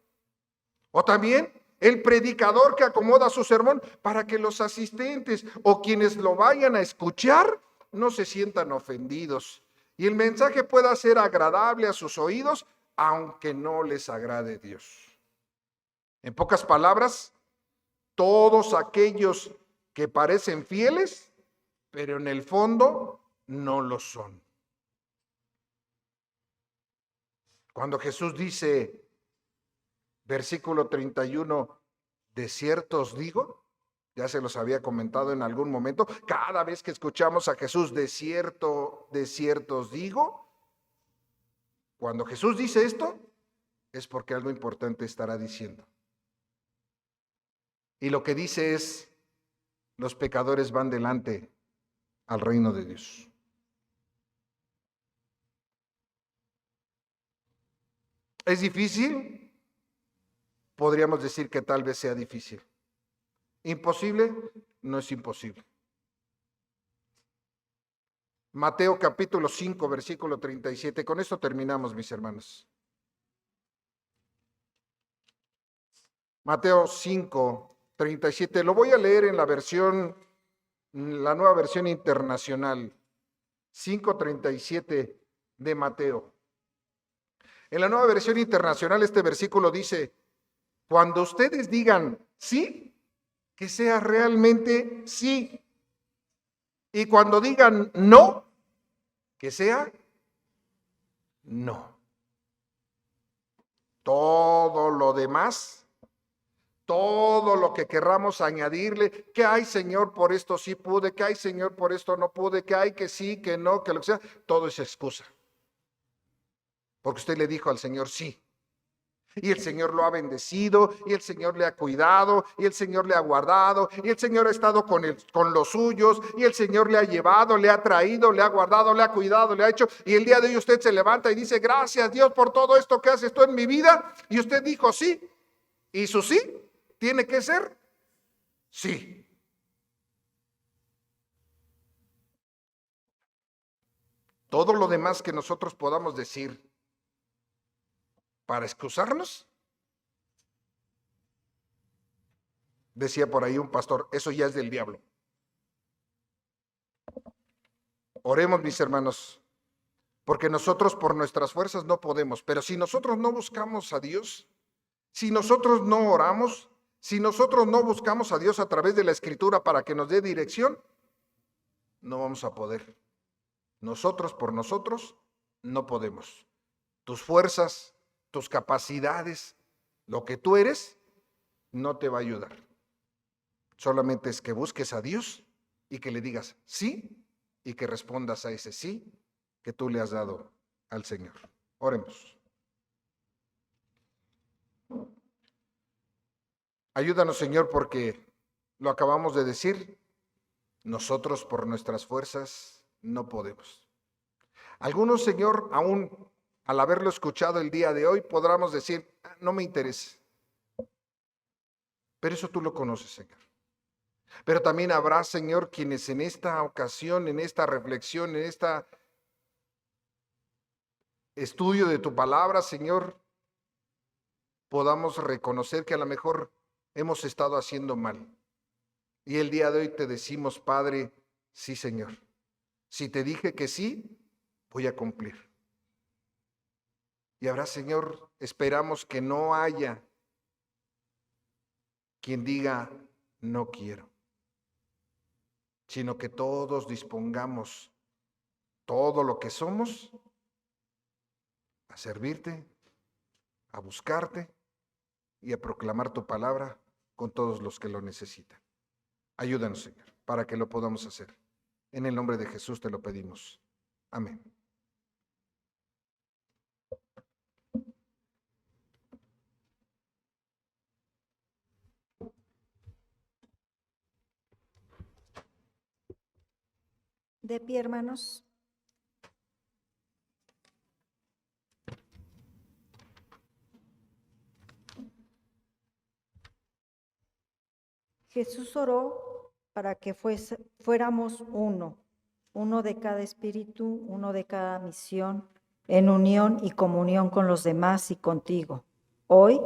O también el predicador que acomoda su sermón para que los asistentes o quienes lo vayan a escuchar no se sientan ofendidos y el mensaje pueda ser agradable a sus oídos, aunque no les agrade Dios. En pocas palabras, todos aquellos que parecen fieles, pero en el fondo no lo son. Cuando Jesús dice, versículo 31, de cierto os digo, ya se los había comentado en algún momento, cada vez que escuchamos a Jesús, de cierto os digo, cuando Jesús dice esto, es porque algo importante estará diciendo. Y lo que dice es, los pecadores van delante al reino de Dios. ¿Es difícil? Podríamos decir que tal vez sea difícil. ¿Imposible? No es imposible. Mateo capítulo 5, versículo 37. Con esto terminamos, mis hermanos. Mateo 5, 37. Lo voy a leer en la nueva versión internacional. 5:37 de Mateo. En la nueva versión internacional este versículo dice, cuando ustedes digan sí, que sea realmente sí. Y cuando digan no, que sea no. Todo lo demás, todo lo que querramos añadirle, que hay Señor por esto sí pude, que hay Señor por esto no pude, que hay que sí, que no, que lo que sea, todo es excusa. Porque usted le dijo al Señor sí. Y el Señor lo ha bendecido, y el Señor le ha cuidado, y el Señor le ha guardado, y el Señor ha estado con los suyos, y el Señor le ha llevado, le ha traído, le ha guardado, le ha cuidado, le ha hecho. Y el día de hoy usted se levanta y dice, gracias Dios por todo esto que haces tú en mi vida. Y usted dijo sí. Y su sí tiene que ser sí. Todo lo demás que nosotros podamos decir para excusarnos, decía por ahí un pastor, eso ya es del diablo. Oremos, mis hermanos, porque nosotros por nuestras fuerzas no podemos, pero si nosotros no buscamos a Dios, si nosotros no oramos, si nosotros no buscamos a Dios a través de la Escritura para que nos dé dirección, no vamos a poder. Nosotros por nosotros no podemos. Tus fuerzas, tus capacidades, lo que tú eres, no te va a ayudar. Solamente es que busques a Dios y que le digas sí y que respondas a ese sí que tú le has dado al Señor. Oremos. Ayúdanos, Señor, porque lo acabamos de decir, nosotros por nuestras fuerzas no podemos. Algunos, Señor, aún al haberlo escuchado el día de hoy, podríamos decir, no me interesa. Pero eso tú lo conoces, Señor. Pero también habrá, Señor, quienes en esta ocasión, en esta reflexión, en este estudio de tu palabra, Señor, podamos reconocer que a lo mejor hemos estado haciendo mal. Y el día de hoy te decimos, Padre, sí, Señor. Si te dije que sí, voy a cumplir. Y habrá, Señor, esperamos que no haya quien diga, no quiero, sino que todos dispongamos todo lo que somos a servirte, a buscarte y a proclamar tu palabra con todos los que lo necesitan. Ayúdanos, Señor, para que lo podamos hacer. En el nombre de Jesús te lo pedimos. Amén. De pie, hermanos. Jesús oró para que fuéramos uno de cada espíritu, uno de cada misión, en unión y comunión con los demás y contigo. Hoy,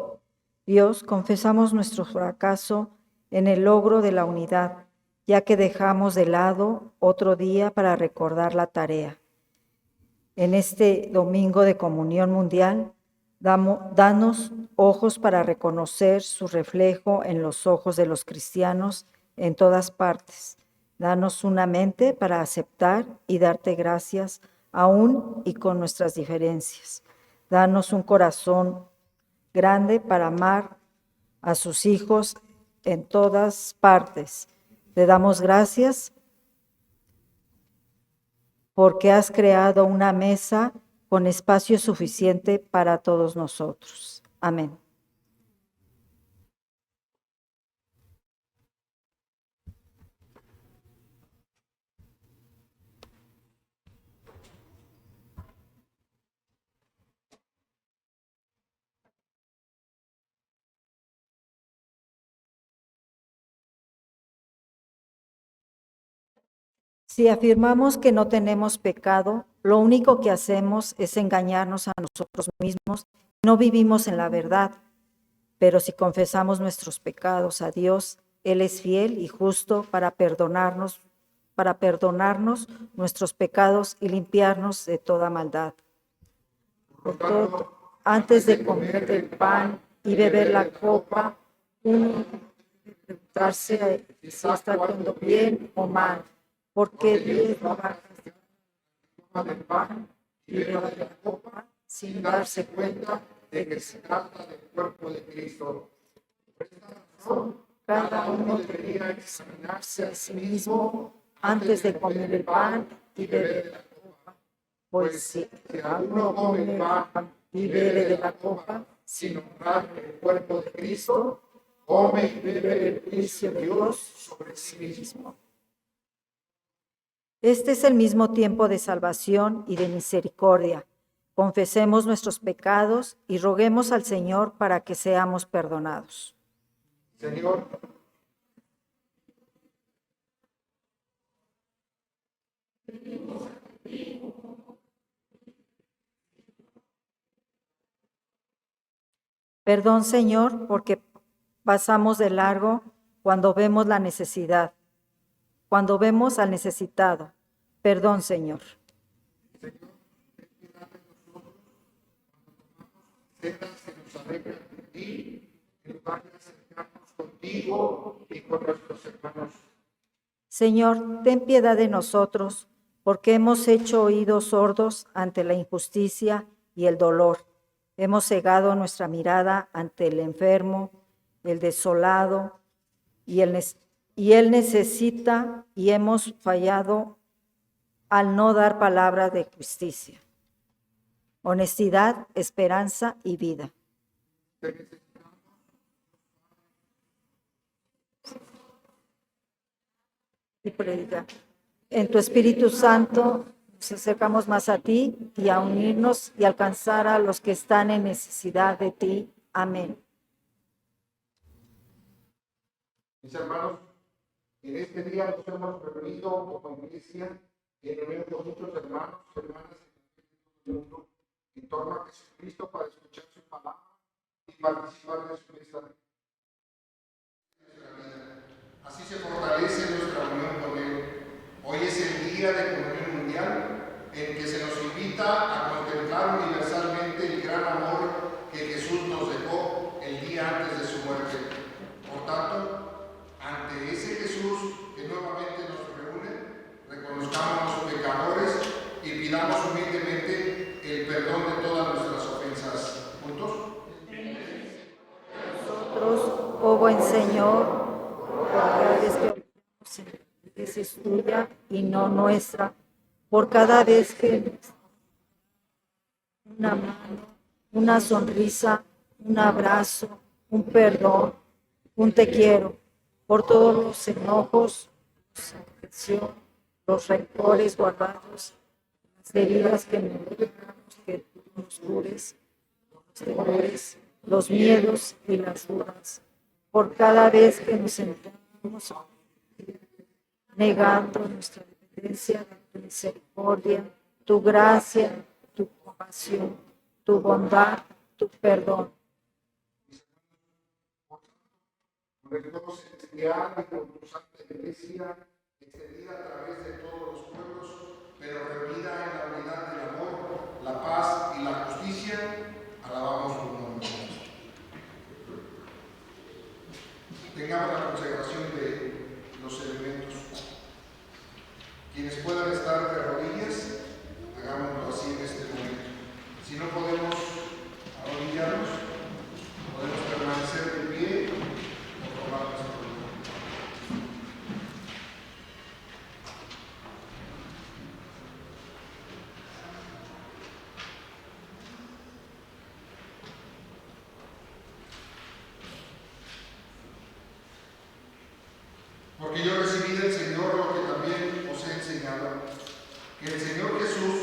Dios, confesamos nuestro fracaso en el logro de la unidad, ya que dejamos de lado otro día para recordar la tarea. En este domingo de comunión mundial, danos ojos para reconocer su reflejo en los ojos de los cristianos en todas partes. Danos una mente para aceptar y darte gracias aún y con nuestras diferencias. Danos un corazón grande para amar a sus hijos en todas partes. Te damos gracias porque has creado una mesa con espacio suficiente para todos nosotros. Amén. Si afirmamos que no tenemos pecado, lo único que hacemos es engañarnos a nosotros mismos. No vivimos en la verdad. Pero si confesamos nuestros pecados a Dios, Él es fiel y justo para perdonarnos nuestros pecados y limpiarnos de toda maldad. Por todo, antes de comer el pan y beber la copa, uno debe preguntarse si está actuando bien o mal, porque Dios no va a comer el pan y beber la copa sin darse cuenta de que se trata del cuerpo de Cristo. Por esta razón, cada uno debería examinarse a sí mismo antes de comer el pan y beber la copa. Pues si alguno come el pan y bebe de la copa sin honrar el cuerpo de Cristo, come y bebe el juicio de Dios sobre sí mismo. Este es el mismo tiempo de salvación y de misericordia. Confesemos nuestros pecados y roguemos al Señor para que seamos perdonados. Señor, Perdón, Señor, porque pasamos de largo cuando vemos la necesidad, cuando vemos al necesitado. Perdón, Señor. Sendas que nos alejan de ti, en lugar de acercarnos contigo y con nuestros hermanos. Señor, ten piedad de nosotros, porque hemos hecho oídos sordos ante la injusticia y el dolor. Hemos cegado nuestra mirada ante el enfermo, el desolado, y él necesita, y hemos fallado al no dar palabra de justicia, honestidad, esperanza y vida. Y predica. En tu Espíritu Santo nos acercamos más a ti y a unirnos y alcanzar a los que están en necesidad de ti. Amén. Mis hermanos, en este día nos hemos reunido como iglesia en unión con muchos hermanos, hermanas del mundo, en torno a Jesucristo para escuchar su palabra y participar de su mesa. Así se fortalece nuestra unión con Él. Hoy es el Día de Comunión Mundial, en que se nos invita a contemplar universalmente el gran amor que Jesús nos dejó el día antes de su muerte. Por tanto, ante ese Jesús que nuevamente nos reúne, reconozcamos los pecadores y pidamos humildemente el perdón de todas nuestras ofensas. ¿Juntos? Nosotros, oh buen Señor, por cada vez que es tuya y no nuestra, por cada vez que una mano, una sonrisa, un abrazo, un perdón, un te quiero, por todos los enojos, las aflicciones, los rencores guardados, las heridas que nos dejamos, que tú nos cures, los temores, los miedos y las dudas, por cada vez que nos sentamos negando nuestra dependencia de tu misericordia, tu gracia, tu compasión, tu bondad, tu perdón. Con el fuego celestial y con tu santa iglesia, extendida a través de todos los pueblos, pero reunida en la unidad del amor, la paz y la justicia, alabamos tu nombre. Tengamos la consagración de los elementos. Quienes puedan estar de rodillas, hagámoslo así en este momento. Si no podemos arrodillarnos, podemos permanecer de pie o tomar nuestro lugar. Porque yo recibí del Señor lo que también os he enseñado, que el Señor Jesús,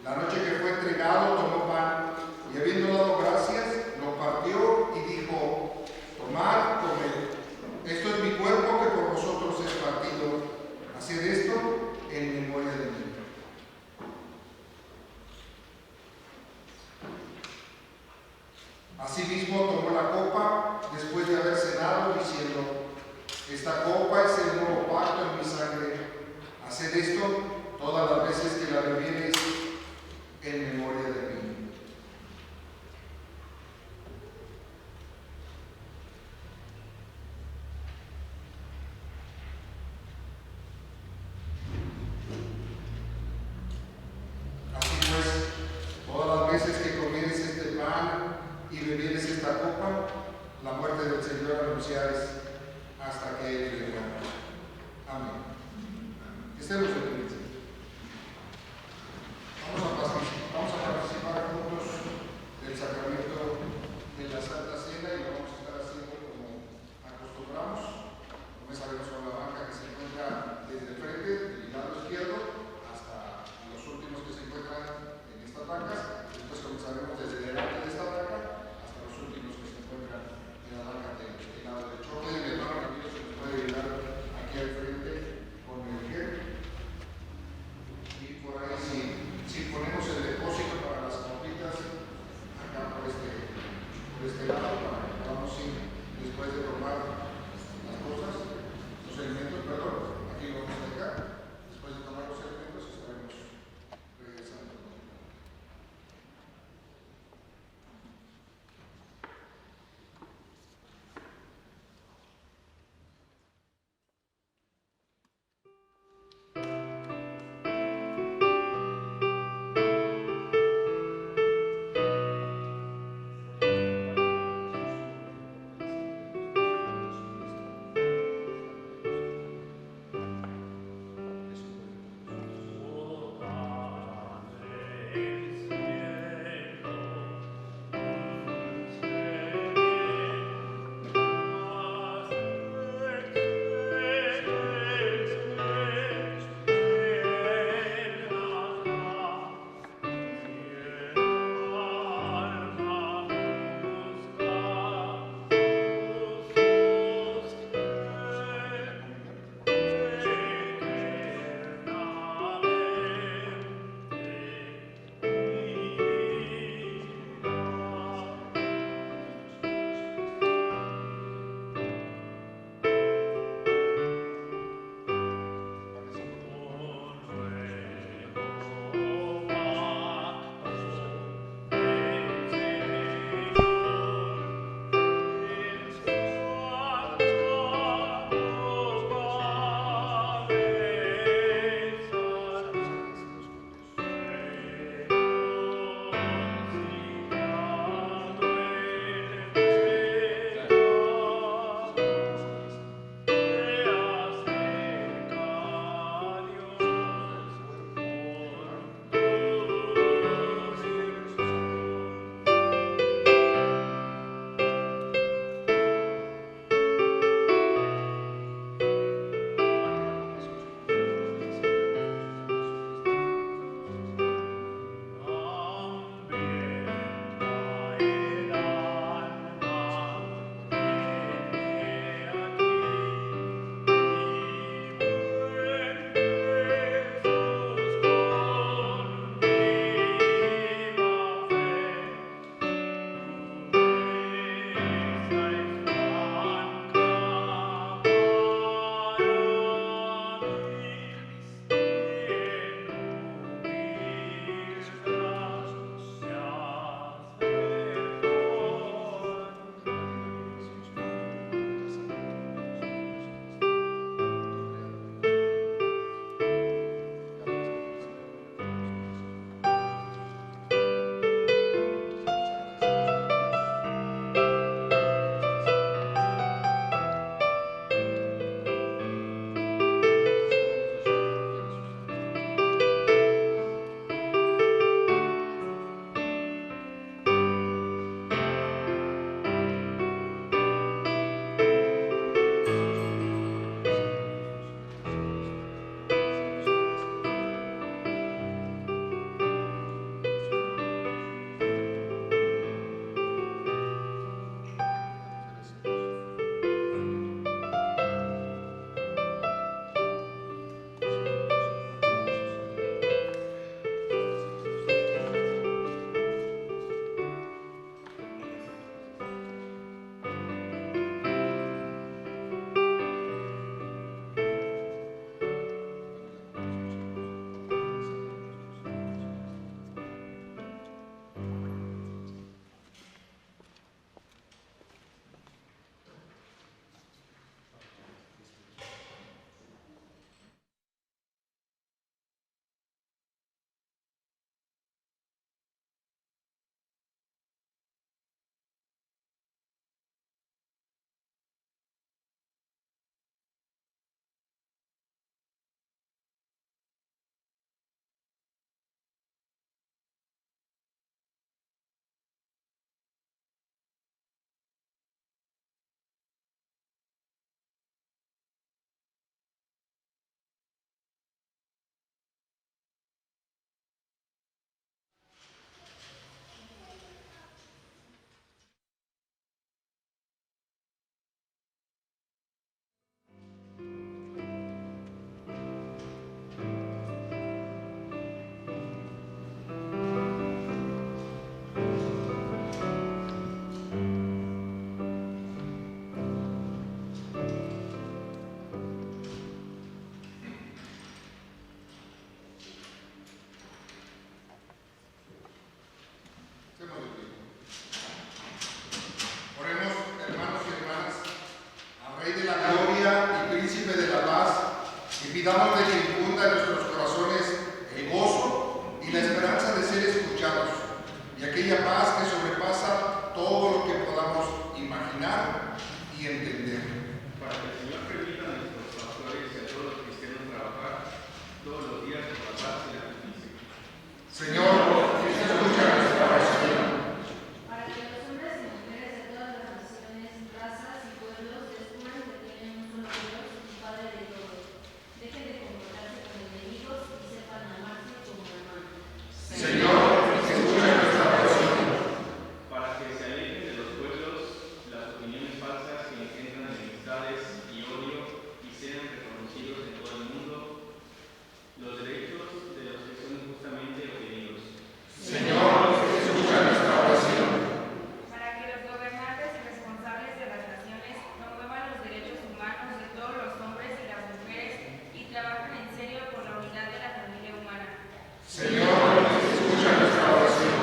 la noche que fue entregado, tomó pan y habiendo dado gracias, lo partió y dijo: tomad, comed, esto es mi cuerpo que por vosotros es partido, haced esto en memoria de mí. Asimismo tomó la copa después de haber cenado, diciendo: esta copa es el nuevo pacto en mi sangre. Haced esto todas las veces que la bebiereis en memoria de mí. Así pues, todas las veces que comieres este pan y bebieres esta copa, la muerte del Señor anunciáis hasta que Él venga. Amén. Estemos en Pidamos de que infunda en nuestros corazones el gozo y la esperanza de ser escuchados y aquella paz que sobrepasa todo lo que podamos imaginar y entender. Para que el Señor permita a nuestros pastores y a todos los cristianos trabajar todos los días por la paz y la justicia. Señor, escucha nuestra oración. Para que los hombres y mujeres de todas las naciones, razas y pueblos descubran que tienen un solo Dios y Padre de todos. Dejen de comportarse como enemigos y sepan amarse como hermanos. Señor, escucha nuestra oración. Para que se alejen de los pueblos las opiniones falsas que engendran enemistades y odio y sean reconocidos en todo el mundo los derechos de los que son injustamente oprimidos. Señor, escucha nuestra oración. Para que los gobernantes y responsables de las naciones promuevan los derechos humanos de todos los hombres y las mujeres y trabajen en serio por la unidad de la familia humana. Señor, escucha nuestra oración.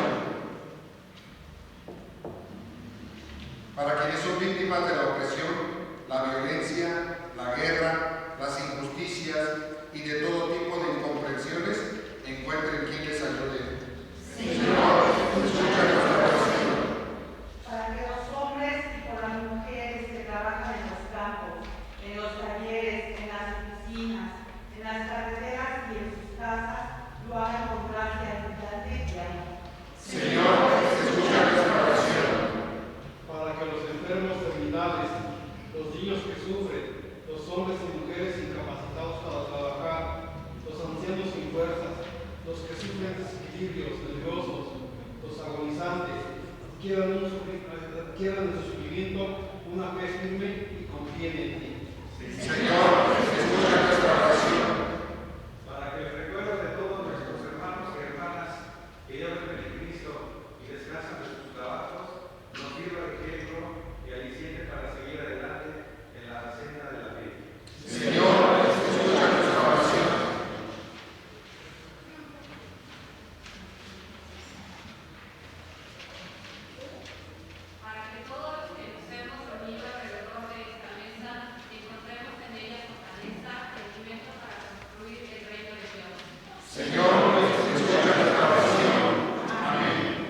Para quienes son víctimas de la opresión, la violencia, la guerra, las injusticias y de todo tipo de incomprensiones, encuentren quien les ayude. Señor, escucha nuestra oración. Para que los hombres y por las mujeres que trabajan en los campos, en los talleres, en las oficinas, en las carreteras y en sus casas, lo hagan con gracia abundante y amor. Señor, escucha nuestra oración. Para que los enfermos terminales, los niños que sufren, los hombres y mujeres incapacitados para trabajar, los ancianos sin fuerzas, los que sufren desequilibrios nerviosos, los agonizantes, adquieran en su sufrimiento una fe firme y confíen en ti. Señor, escucha nuestra oración. Para que el recuerdo de todos nuestros hermanos y hermanas que lloran en Cristo y descansan de sus trabajos nos sirva de ejemplo y aliciente para seguir adelante en la senda de la fe. Señor, escucha nuestra oración. Para que todos los que nos hemos reunido alrededor de esta mesa encontremos en ella fortaleza y alimento para construir el reino de Dios. Señor, escucha nuestra oración. Amén.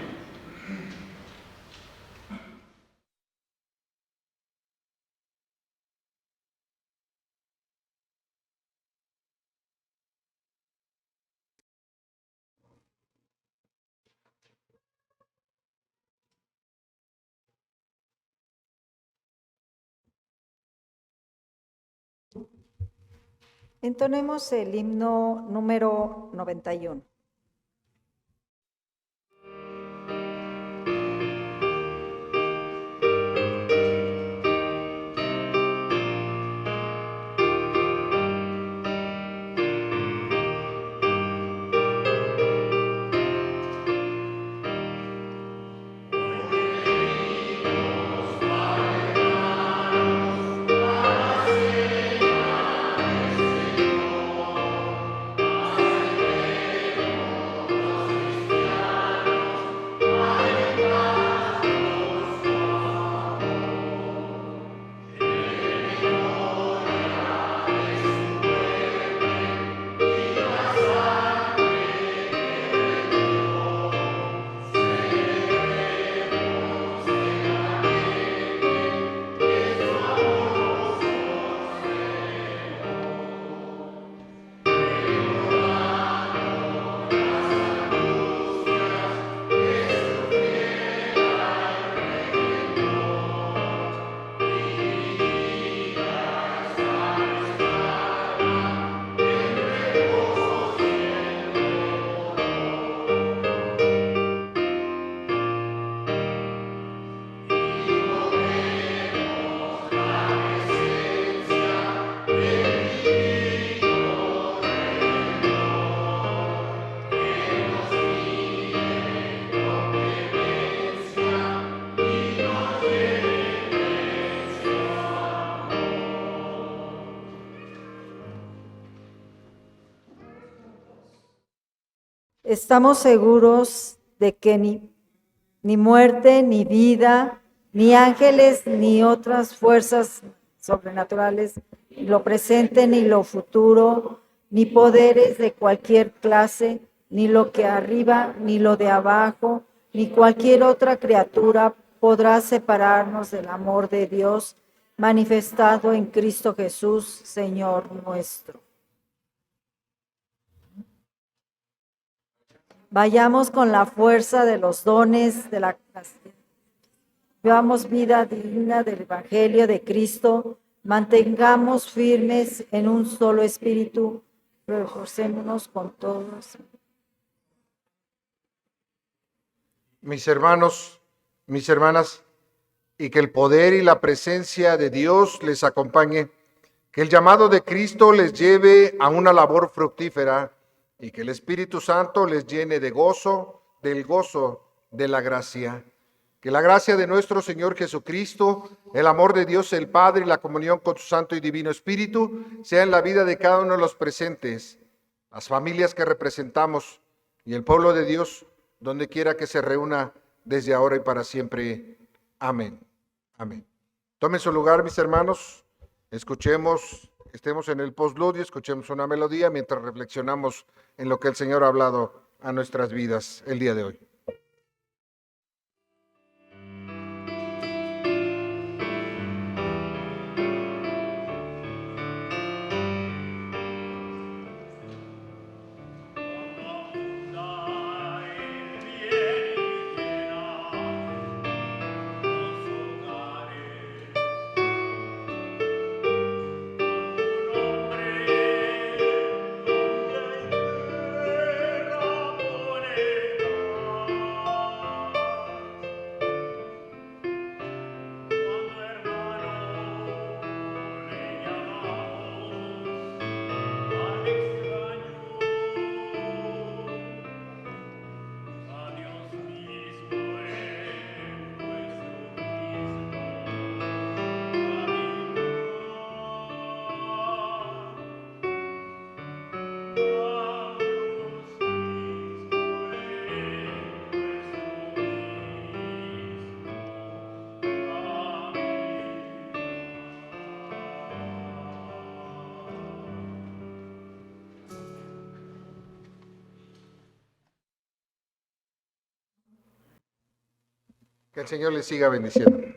Entonemos el himno número 91. Estamos seguros de que ni muerte, ni vida, ni ángeles, ni otras fuerzas sobrenaturales, lo presente ni lo futuro, ni poderes de cualquier clase, ni lo que arriba, ni lo de abajo, ni cualquier otra criatura podrá separarnos del amor de Dios manifestado en Cristo Jesús, Señor nuestro. Vayamos con la fuerza de los dones de la gracia. Vivamos vida digna del Evangelio de Cristo. Mantengamos firmes en un solo espíritu. Reforcémonos con todos. Mis hermanos, mis hermanas, y que el poder y la presencia de Dios les acompañe, que el llamado de Cristo les lleve a una labor fructífera y que el Espíritu Santo les llene de gozo, del gozo de la gracia. Que la gracia de nuestro Señor Jesucristo, el amor de Dios el Padre y la comunión con su Santo y Divino Espíritu sea en la vida de cada uno de los presentes, las familias que representamos y el pueblo de Dios, donde quiera que se reúna desde ahora y para siempre. Amén. Amén. Tomen su lugar, mis hermanos. Escuchemos, estemos en el postludio, escuchemos una melodía mientras reflexionamos en lo que el Señor ha hablado a nuestras vidas el día de hoy. Que el Señor les siga bendiciendo.